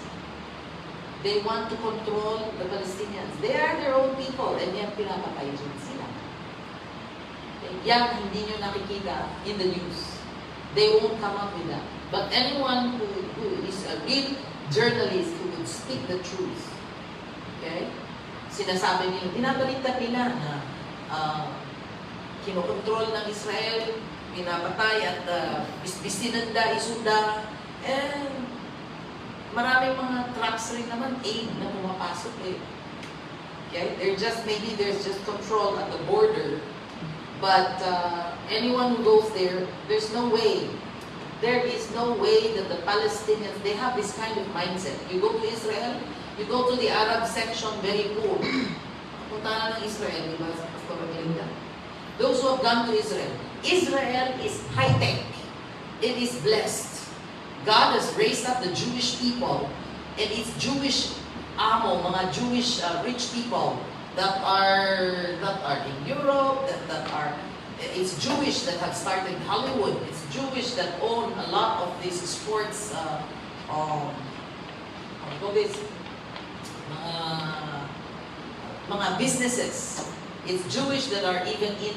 they want to control the Palestinians. They are their own people, and yan pinapatay din sila. Yan, hindi nyo nakikita in the news. They won't come up with that. But anyone who is a real journalist who would speak the truth, okay? Sinasabi nila, pinabaliktad nila na kinokontrol ng Israel, pinapatay at bisbisinanda, isunda, and maraming mga trucks rin naman, aid na pumapasok eh. Okay? Maybe there's just control at the border, But anyone who goes there, there's no way. There is no way that the Palestinians, they have this kind of mindset. You go to Israel, you go to the Arab section, very poor. Punta na ng Israel, di ba? Those who have gone to Israel, Israel is high-tech. It is blessed. God has raised up the Jewish people, and it's Jewish mga Jewish rich people that are in Europe, that are, it's Jewish that have started Hollywood. It's Jewish that own a lot of these sports, mga businesses. It's Jewish that are even in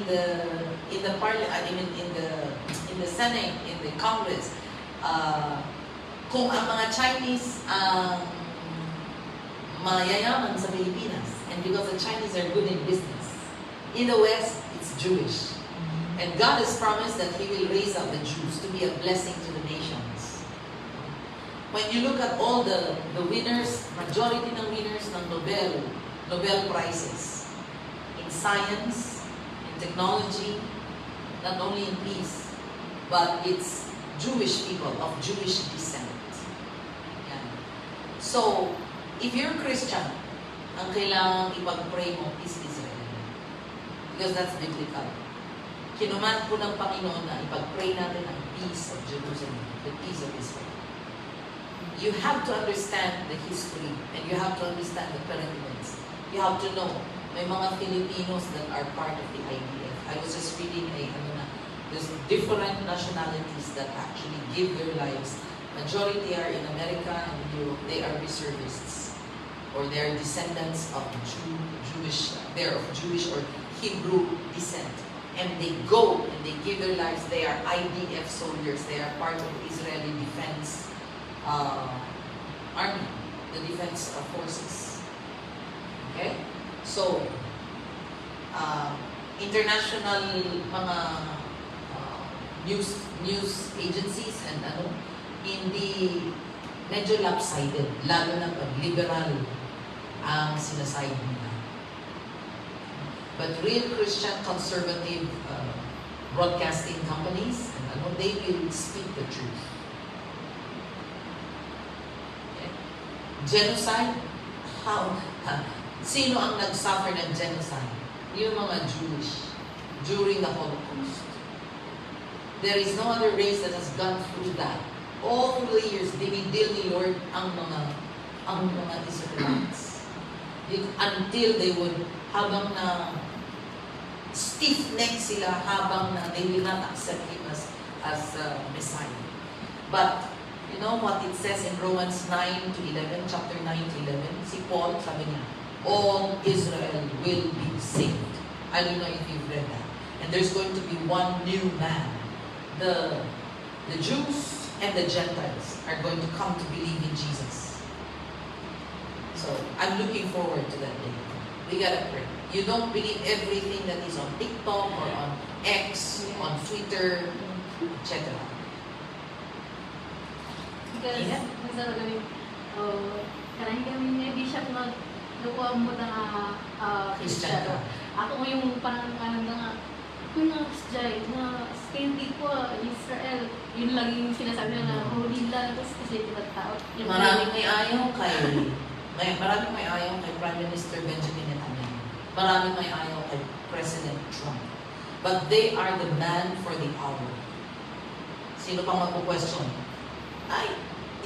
the parliament, I mean in the Senate, in the Congress. Kung ang mga Chinese mayayaman sa Pilipinas, and because the Chinese are good in business, in the West, it's Jewish. And God has promised that He will raise up the Jews to be a blessing to the nations. When you look at all the winners, majority ng winners ng Nobel Prizes, in science, in technology, not only in peace, but it's Jewish people of Jewish descent. Yan. So, if you're a Christian, ang kailangang ipag-pray mo is Israel. Because that's biblical. Kinuman po ng Panginoon na ipag-pray natin ang peace of Jerusalem, the peace of Israel. You have to understand the history, and you have to understand the pyramids. You have to know, may mga Filipinos that are part of the IDF. I was just reading there's different nationalities that actually give their lives. Majority are in America and Europe. They are reservists, or they are descendants of Jewish, they're of Jewish or Hebrew descent. And they go and they give their lives. They are IDF soldiers. They are part of the Israeli defense army, the defense forces. Okay? So, international mga news agencies and hindi medyo lopsided, lalo na pag liberal ang sinaside nila. But real Christian conservative broadcasting companies, they will speak the truth. Okay? Genocide? How? Sino ang nag-suffer ng genocide? Yung mga Jewish during the Holocaust. There is no other race that has gone through that. All through the years, dinidil ni Lord ang mga Israelites. Until they would, habang na stiff-neck sila, habang na they will not accept Him as Messiah. But, you know what it says in Romans 9 to 11, chapter 9 to 11? Si Paul, sabi niya, all Israel will be saved. I don't know if you've read that. And there's going to be one new man. The Jews and the Gentiles are going to come to believe in Jesus. So, I'm looking forward to that day. We gotta pray. You don't believe everything that is on TikTok or on X, on Twitter, etc.
Because, karang kami maybe siya magluwa mo na
Christian ka.
Ako yung parang kung na hindi ko Israel, yun lang yung sinasabi na holy land, tapos kasi ibang tao.
Maraming may ayaw kay Prime Minister Benjamin Netanyahu. Maraming may ayaw kay President Trump. But they are the man for the hour. Sino pang magpo-question? Ay,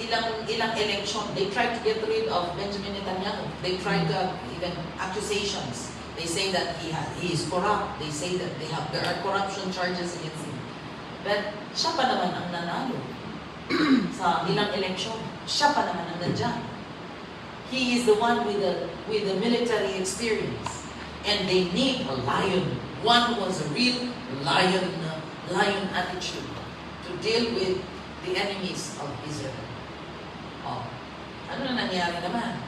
ilang election. They tried to get rid of Benjamin Netanyahu. They tried to have even accusations. They say that he is corrupt. They say that there are corruption charges against him. But siya pa naman ang nanalo sa ilang election. Siya pa naman ang nandyan. He is the one with the military experience. And they need a lion. One who has a real lion attitude to deal with the enemies of Israel. Oh, ano na nangyari naman?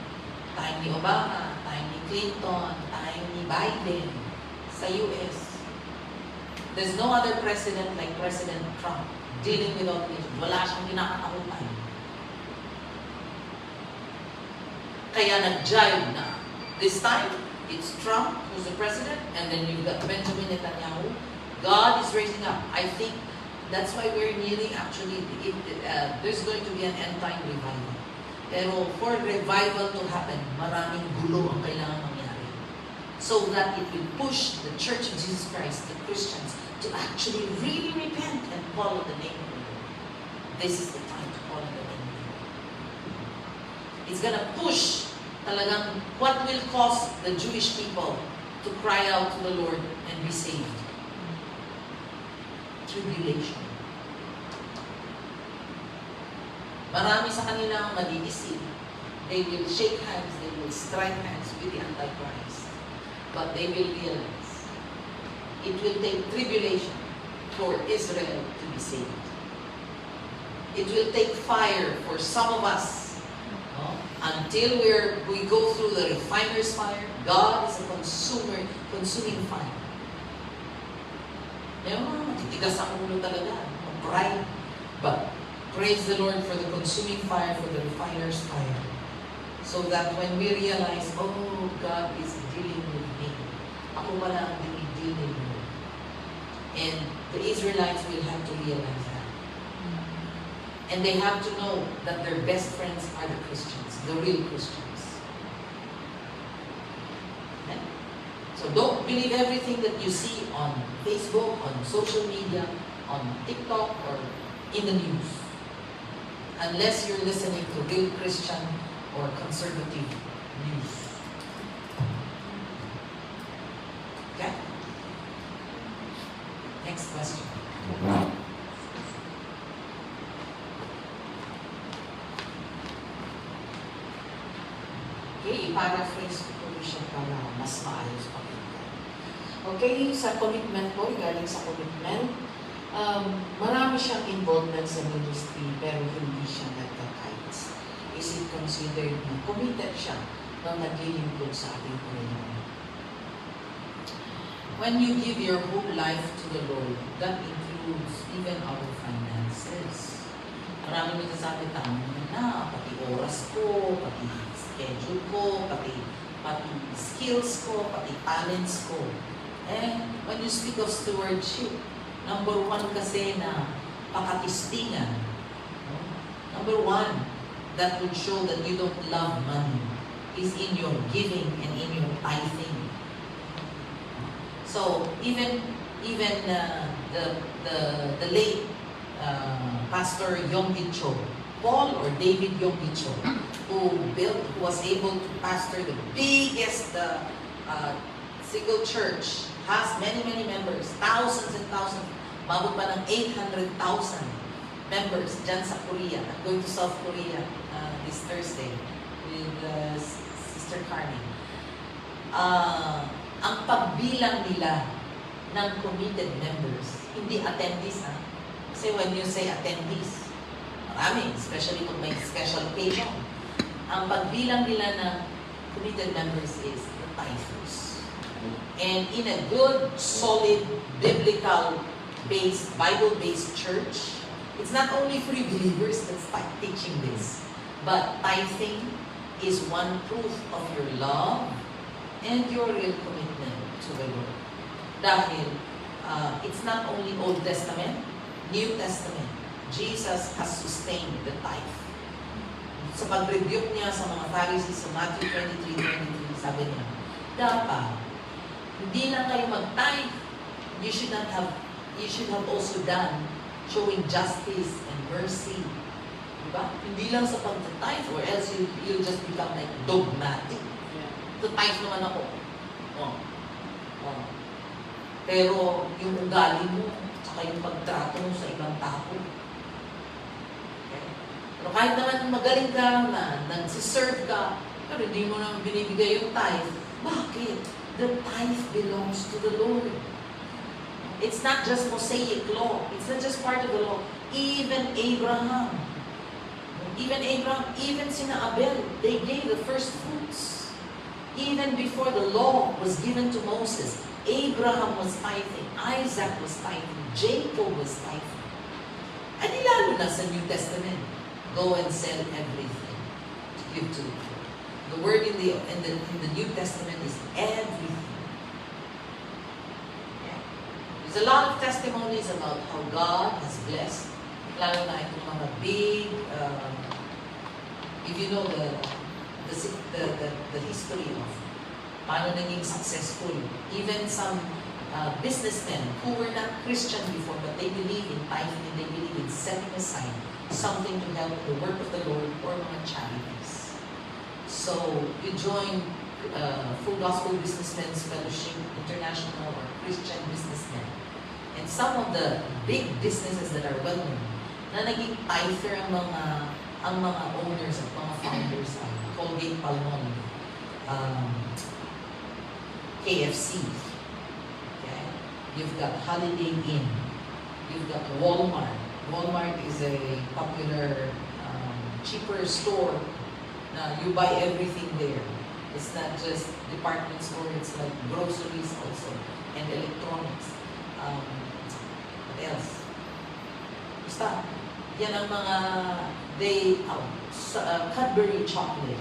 Time ni Obama, time ni Clinton, time ni Biden sa US. There's no other president like President Trump dealing with all this. Wala siyang kinakatakutan. Kaya nag-jive na. This time, it's Trump who's the president, and then you've got Benjamin Netanyahu, God is raising up. I think that's why we're nearing actually, there's going to be an end-time revival. Pero for revival to happen, maraming gulo ang kailangan mangyari. So that it will push the Church of Jesus Christ, the Christians, to actually really repent and call on the name of the Lord. This is the time to call on the name of the Lord. It's gonna push talagang what will cause the Jewish people to cry out to the Lord and be saved. Tribulation. Marami sa kanila ang madidisin. They will shake hands, they will strike hands with the Antichrist. But they will realize it will take tribulation for Israel to be saved. It will take fire for some of us. Until we go through the refiner's fire, God is a consuming fire. Matitigas ang ulo talaga, pride. But praise the Lord for the consuming fire, for the refiner's fire. So that when we realize, oh, God is dealing with me. Ako pala ang dealing with. And the Israelites will have to realize that. And they have to know that their best friends are the Christians, the real Christians. Okay? So don't believe everything that you see on Facebook, on social media, on TikTok, or in the news. Unless you're listening to real Christian or conservative news. Okay? Next question. Okay, i-paraphrase ko po siya para mas maayos pakinggan. Okay, sa commitment po, galing sa commitment, marami siyang involvement sa ministry pero hindi siya nagka-kites. Is it considered na committed siya na naglilingkod sa ating Panginoon? When you give your whole life to the Lord, that includes even our finances. Marami nito sa atin tanong na, pati oras ko, pati schedule ko, pati skills ko, pati talents ko. When you speak of stewardship, number one kasi na pakatistingan. Number one, that would show that you don't love money is in your giving and in your tithing. So even the late Pastor Yong Gicho, Paul or David Yong Gicho, who was able to pastor the biggest single church, has many members, thousands and thousands, mabot pa ng 800,000 members dyan sa Korea. I'm going to South Korea this Thursday with Sister Carmen. Ang pagbilang nila ng committed members, hindi attendees ha. Kasi when you say attendees, marami, especially kung may special occasion. Ang pagbilang nila ng committed members is the tithers. And in a good, solid, biblical-based, Bible-based church, it's not only free believers that's teaching this, but tithing is one proof of your love and your real commitment to the Lord. Dahil it's not only Old Testament, New Testament. Jesus has sustained the tithe. Sa pag-rebuke niya sa mga Pharisees sa Matthew 23:23, sabi niya, dapat, hindi lang kayo mag-tithe, you should have also done showing justice and mercy. Diba? Hindi lang sa pag-tithe or else you'll just become like dogmatic. To-tithe naman ako. Pero yung ugali mo, saka yung pagtrato mo sa ibang tao. Okay? Pero kahit naman magaling ka na, nagsiserve ka, pero hindi mo naman binibigay yung tithe. Bakit? The tithe belongs to the Lord. It's not just Mosaic law. It's not just part of the law. Even Abraham, even sina Abel, they gave the first fruits. Even before the law was given to Moses, Abraham was tithing, Isaac was tithing, Jacob was tithing. And lalo na sa New Testament, go and sell everything to give to the poor. The word in the New Testament is everything. Yeah. You There's a lot of testimonies about how God has blessed. Lalo na itong mga big, if you know the history of paano naging successful. Even some businessmen who were not Christian before, but they believe in tithing and they believe in setting aside something to help the work of the Lord or mga charities. So, you join Full Gospel Businessmen's Fellowship International or Christian businessmen. And some of the big businesses that are well-known, na naging tither ang mga owners at mga founders ay Colgate Palmolive, KFC, okay? You've got Holiday Inn, you've got Walmart. Walmart is a popular, cheaper store na you buy everything there. It's not just department store, it's like groceries also, and electronics. What else? Basta, yan ang mga, Cadbury chocolate.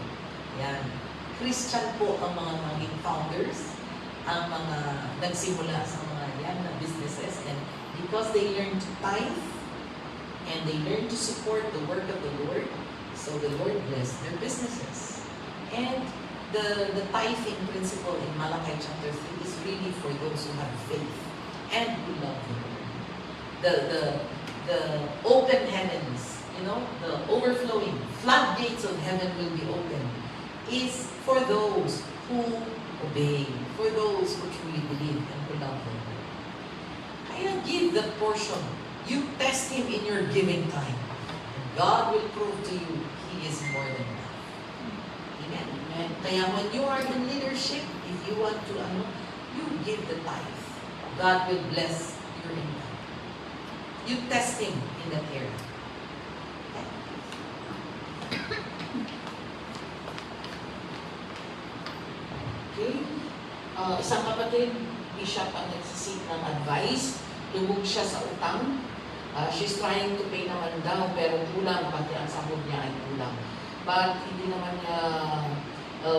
Yan. Christian po ang mga maging founders, ang mga nagsimula sa mga yan na businesses, and because they learn to tithe, and they learn to support the work of the Lord, so the Lord bless their businesses. And the tithing principle in Malachi chapter 3 is really for those who have faith and who love the Lord. The open heavens, you know, the overflowing floodgates of heaven will be open, is for those who obey, for those who truly believe and who love the Lord. Kaya give that portion. You test Him in your giving time. And God will prove to you He is more than enough. Amen. Amen. Kaya when you are in leadership, if you want to, you give the tithe. God will bless your income. You test Him in that area. Okay? Isang kapatid, bishop ang nagsisik ng advice. Lubog siya sa utang. She's trying to pay naman daw, pero kulang, pati ang sahod niya ay kulang. But hindi naman niya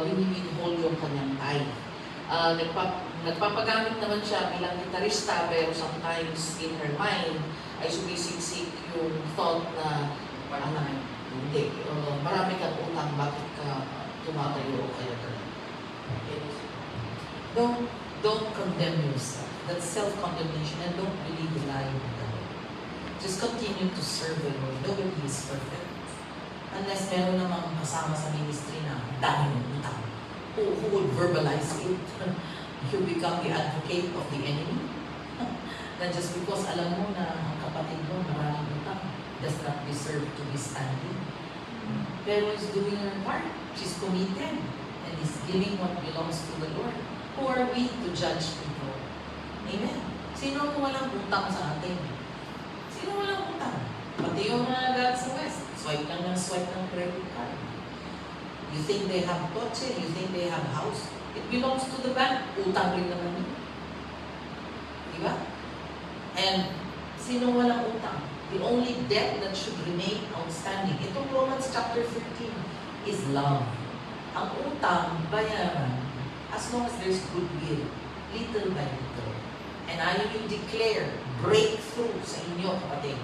wini-withhold yung kanyang tithe. Nagpapagamit naman siya bilang gitarista, pero sometimes in her mind ay sumisiksik yung thought na hindi, marami kang utang, bakit ka tumatayo o kaya ka lang. Okay. Don't condemn yourself. That's self-condemnation, and don't believe the lie of the Lord. Just continue to serve the Lord. Nobody is perfect. Unless meron namang kasama sa ministry na dami ng utang. Who would verbalize it? You become the advocate of the enemy. Na just because alam mo na ang kapatid mo maraming utang, does not deserve to be standing. Pero is doing her part. She's committed and is giving what belongs to the Lord. Who are we to judge people? Amen. Sino ang walang utang sa atin? Sino walang utang? Pati yung mga God sa West, swipe ng credit card. You think they have kotse? You think they have house? It belongs to the bank. Utang rin naman yun. Diba? And sino walang utang? The only debt that should remain outstanding. Itong Romans chapter 13 is love. Ang utang, bayaran, as long as there's goodwill, little by little. And I will declare breakthrough sa inyo, kapatid.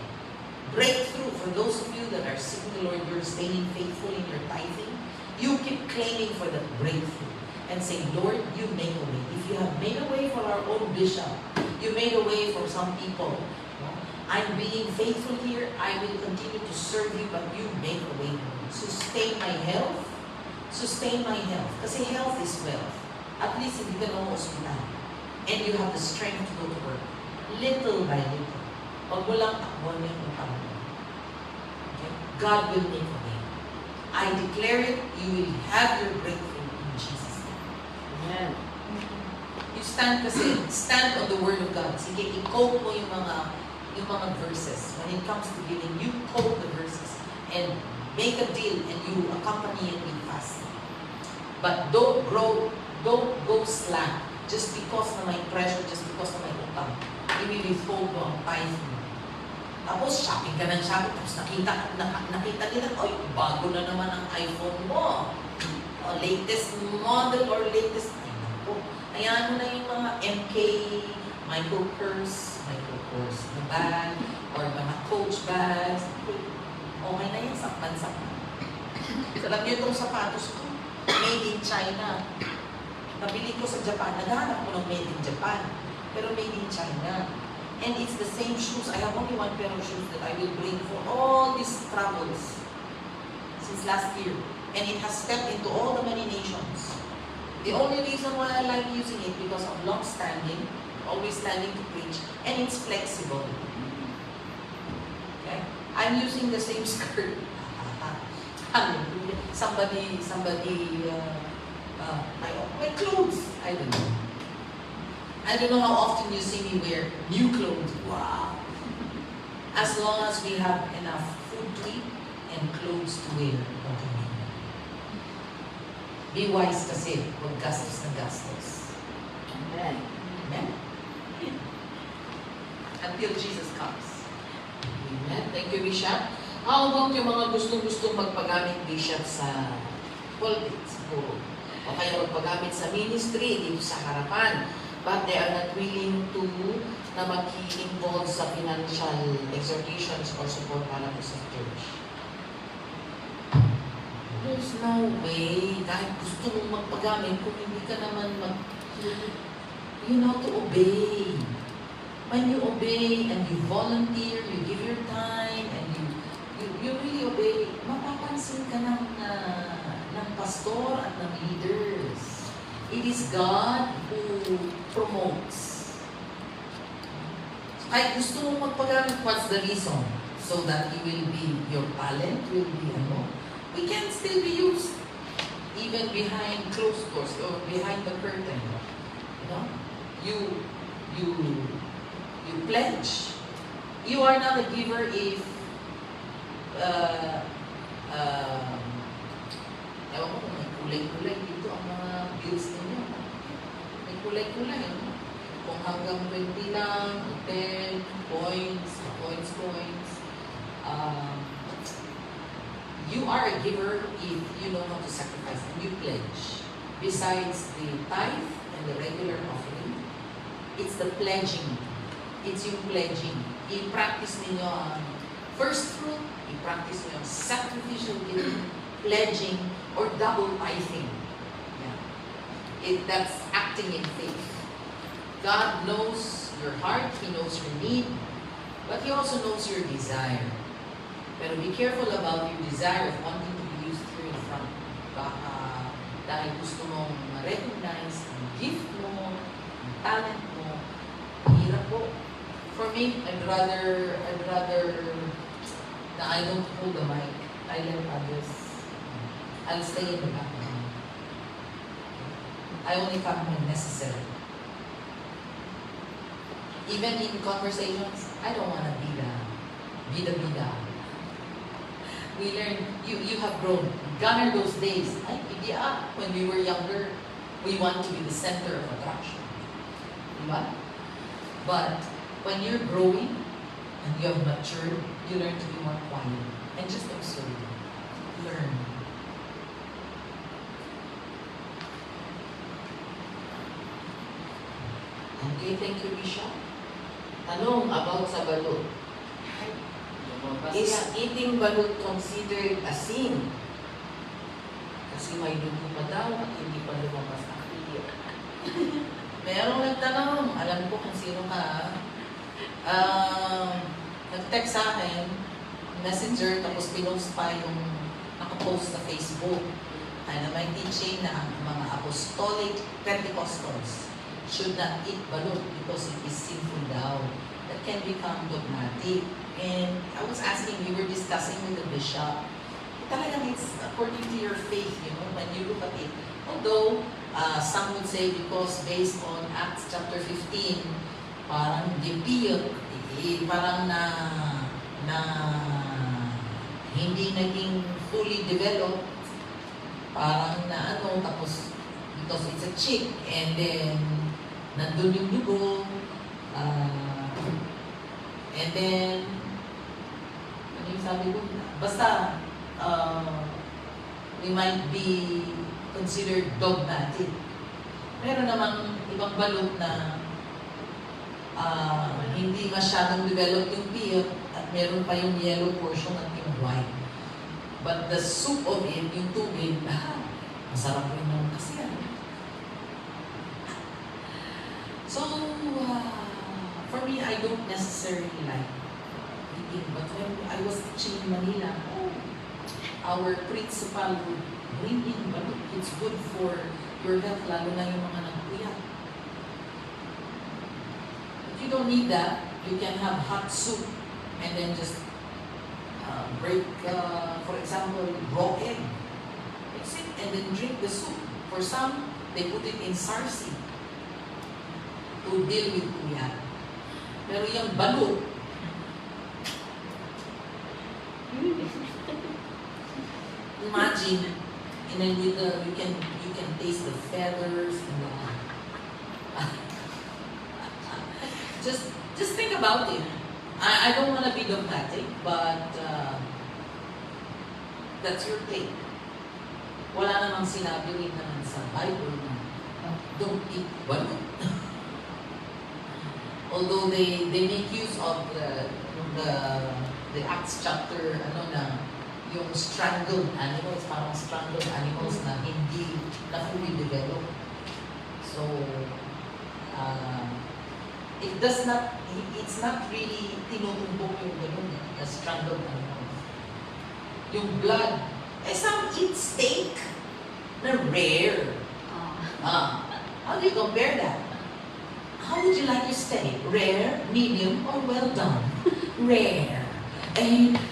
Breakthrough for those of you that are seeking the Lord, you're staying faithful in your tithing. You keep claiming for that breakthrough and say, Lord, you make a way. If you have made a way for our own bishop, you made a way for some people. No? I'm being faithful here. I will continue to serve you, but you make a way. Sustain my health. Sustain my health. Kasi health is wealth. At least hindi ka na hospital. And you have the strength to go to work. Little by little. Pag walang takbuhan yung utang mo. Okay? God will make a way. I declare it, you will have your breakthrough in Jesus' name.
Amen.
You stand kasi, stand on the Word of God. Sige, i-quote mo yung mga verses. When it comes to giving, you quote the verses and make a deal and you accompany it with fasting. But don't go slack just because na may pressure, just because na may utang. I-withhold mo ang tithe mo. Tapos, shopping ka ng shopping, tapos nakita nila, oy, bago na naman ang iPhone mo. Latest model or latest, ay naku. Hayaan mo na yung mga MK, Michael Kors, micro-course na bag or mga coach bags. Okay na yan, sakman-sakman. Alam niyo itong sapatos ko, made in China. Nabili ko sa Japan, naghahanap ko ng made in Japan, pero made in China. And it's the same shoes. I have only one pair of shoes that I will bring for all these travels since last year. And it has stepped into all the many nations. The only reason why I like using it because of long standing, always standing to preach, and it's flexible. Okay? I'm using the same skirt. Somebody, my clothes. I don't know. I don't know how often you see me wear new clothes. Wow. As long as we have enough food to eat and clothes to wear. Okay. Be wise kasi, huwag gastos na gastos.
Amen.
Amen? Until Jesus comes. Amen. Thank you, Bishop. How about yung mga gustong-gustong magpagamit, Bishop, sa pulpit, siguro? O kaya magpagamit sa ministry, dito sa harapan. But they are not willing to na mag-involve sa financial exhortations or support para sa church. There's no way, kahit gusto mong magpagamit, kung hindi ka naman you know to obey. When you obey and you volunteer, you give your time, and you really obey, mapapansin ka ng pastor at ng leaders. It is God who promotes. Kahit gusto mong magpagamit, what's the reason? So that it will be, your talent will be, we can still be used even behind closed doors or behind the curtain. You pledge. You are not a giver if ewan ko kung may kulay-kulay dito ang mga bills ninyo. May kulay-kulay, Kung hanggang 20 lang, hotel, coins. You are a giver if you know how to sacrifice and you pledge. Besides the tithe and the regular offering, it's the pledging. It's yung pledging. I-practice ninyo ang first fruit, i-practice ninyo ang sacrificial giving, pledging, or double tithing. Yeah. That's acting in faith. God knows your heart, He knows your need, but He also knows your desire. Pero be careful about your desire of wanting to be used here in front. Baka dahil gusto mong ma-recognize ang gift mo, ang talent mo, hirap po. For me, I'd rather na I don't hold the mic. I let others. I'll stay in the background. I only come when necessary. Even in conversations, I don't want to be the bida. We learn, you have grown. Gone are those days. When we were younger, we want to be the center of attraction. Diba? But when you're growing and you have matured, you learn to be more quiet and just observe. Learn. Okay, thank you, Bishop. Tanong about sa balut. Is eating balut considered a sin? Kasi may dugo pa daw at hindi pa lumabas ang video. Merong nagtanong, alam ko kung sino ka. Nag-text sa akin, messenger, tapos pinost pa yung nakapost sa Facebook. Kaya may teaching na ang mga apostolic Pentecostals should not eat balut because it is sinful daw. That can become dogmatic. And I was asking, we were discussing with the bishop, talagang it's according to your faith, when you look at it. Although, some would say because based on Acts chapter 15, parang gipiyot, parang na hindi naging fully developed, parang na tapos because it's a chick, and then nandun yung dugo, and then sabi ko, basta we might be considered dogmatic. Meron namang ibang balut na hindi masyadong developed yung beer at meron pa yung yellow portion at yung white. But the soup of it, yung tubig, masarap rin naman kasi yan. So, for me, I don't necessarily like eating. But when I was teaching in Manila, our principal would bring in balut. It's good for your health, lalo na yung mga nagpuyat. If you don't need that, you can have hot soup and then just break, for example, raw egg. Mix it and then drink the soup. For some, they put it in sarsi to deal with puyat. Pero yung balut, imagine, and then with the, you can taste the feathers and the just think about it. I don't want to be dogmatic, but that's your take. Wala namang sinabi rin naman sa Bible na don't eat balut. Although they make use of the Acts chapter, yung strangled animals, parang strangled animals na hindi na fully developed. So, it's not really tinutumbok yung ganun, na strangled animals. Yung blood, some eat steak na rare. How do you compare that? How would you like your steak? Rare, medium, or well done? Rare.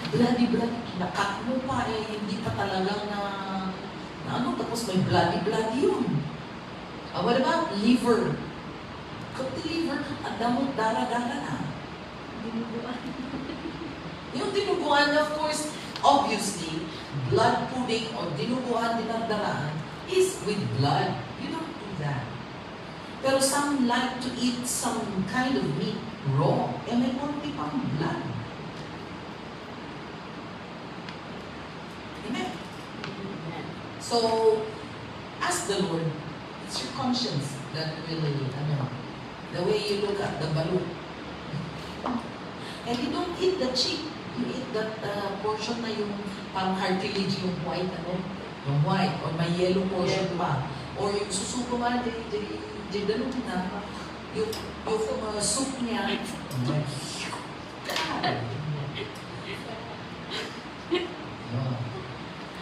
Bloody, nakat mo pa hindi pa talagang tapos may bloody yun. What about liver? Cook the liver, ang damot, dara-dara na.
Dinuguan.
Yung dinuguan, of course, obviously, blood pudding or dinuguan, dinardaraan, is with blood. You don't do that. Pero some like to eat some kind of meat raw, may konti pang blood. Amen? So, ask the Lord. It's your conscience that really, the way you look at the balut. And you don't eat the cheek. You eat that portion na yung parang cartilage, yung white, yung white, or may yellow portion pa. Or yung susuko nga, dalut na, yung soup niya.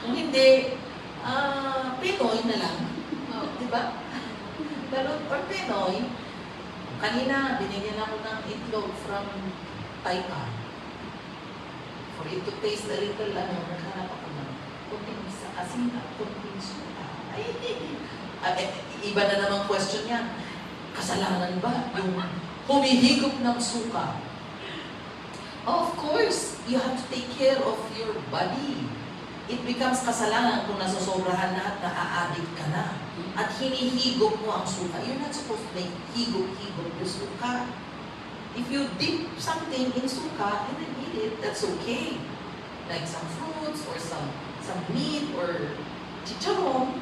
Kung hindi, Pinoy na lang. Diba? Balut or Pinoy. Kanina, binigyan ako ng itlog from Taiwan. For it to taste a little, naghanap ako ng kunting sa asina, kunting suka. Iba na namang question yan. Kasalanan ba yung humihigop ng suka? Of course, you have to take care of your body. It becomes kasalanan kung nasosobrahan na at naa-addict ka na. At hinihigop mo ang suka. You're not supposed to make higop-higop yung suka. If you dip something in suka and then eat it, that's okay. Like some fruits or some meat or chicharon.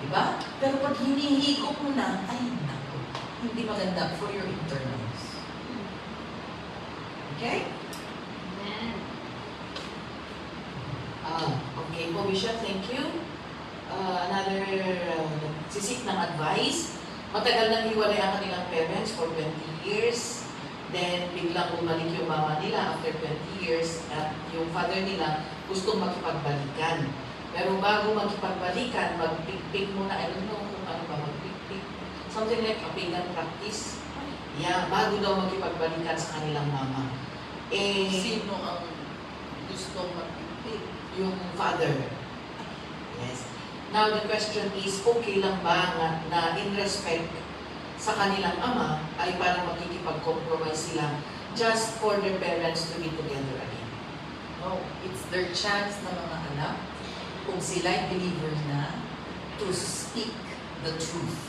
Diba? Pero pag hinihigop mo na, ay naku, hindi maganda for your internals. Okay?
Amen.
Okay po, Bishop, thank you. Another sisik ng advice. Matagal nang hiwalay ang kanilang parents for 20 years. Then, biglang bumalik yung mama nila after 20 years at yung father nila gustong makipagbalikan. Pero bago makipagbalikan, mag-pick-pick muna. I don't know kung ano ba mag-pick-pick. Something like a pagan practice. Yeah, bago daw makipagbalikan sa kanilang mama. Sino ang gustong mag-pick-pick? Yung father. Yes. Now, the question is, okay lang ba na in respect sa kanilang ama ay parang makikipag-compromise sila just for their parents to be together again? No, it's their chance na mga anak, kung sila'y believers na, to speak the truth.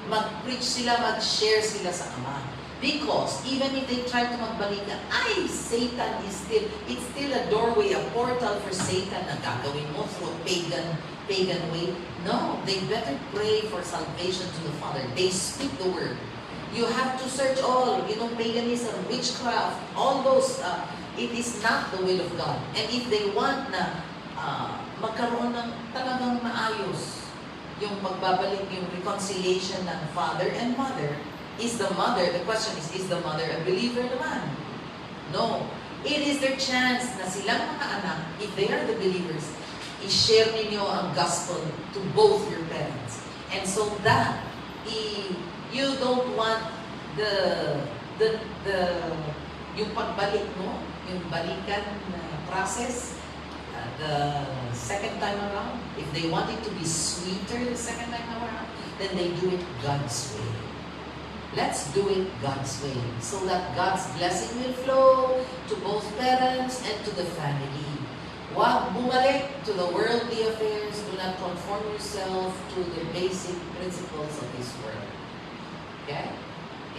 Mag-preach sila, mag-share sila sa ama. Because even if they try to magbalikan, Satan is it's still a doorway, a portal for Satan na gagawin mo through a pagan way. No, they better pray for salvation to the Father. They speak the word. You have to search all, paganism, witchcraft, all those, it is not the will of God. And if they want na magkaroon ng talagang maayos, yung pagbabalik, yung reconciliation ng father and mother, the question is the mother a believer naman? No. It is their chance na silang mga anak, if they are the believers, i-share ninyo ang gospel to both your parents. And so that, you don't want yung pagbalik mo, yung balikan na process, the second time around, if they want it to be sweeter the second time around, then they do it God's way. Let's do it God's way so that God's blessing will flow to both parents and to the family. Huwag bumalik to the worldly affairs. Do not conform yourself to the basic principles of this world. Okay?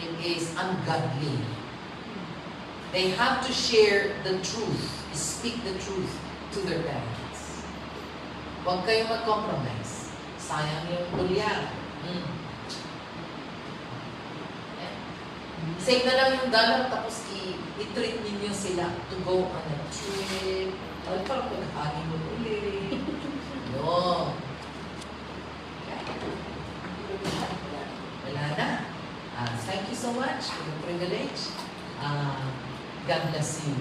It is ungodly. They have to share the truth, speak the truth to their parents. Huwag kayong mag-compromise. Sayang yung bulyar. Save na lang yung dollar, tapos i-treat ninyo sila to go on a trip. Ay, parang maghani mo ulit. No. Wala na. Thank you so much for the privilege. God bless you.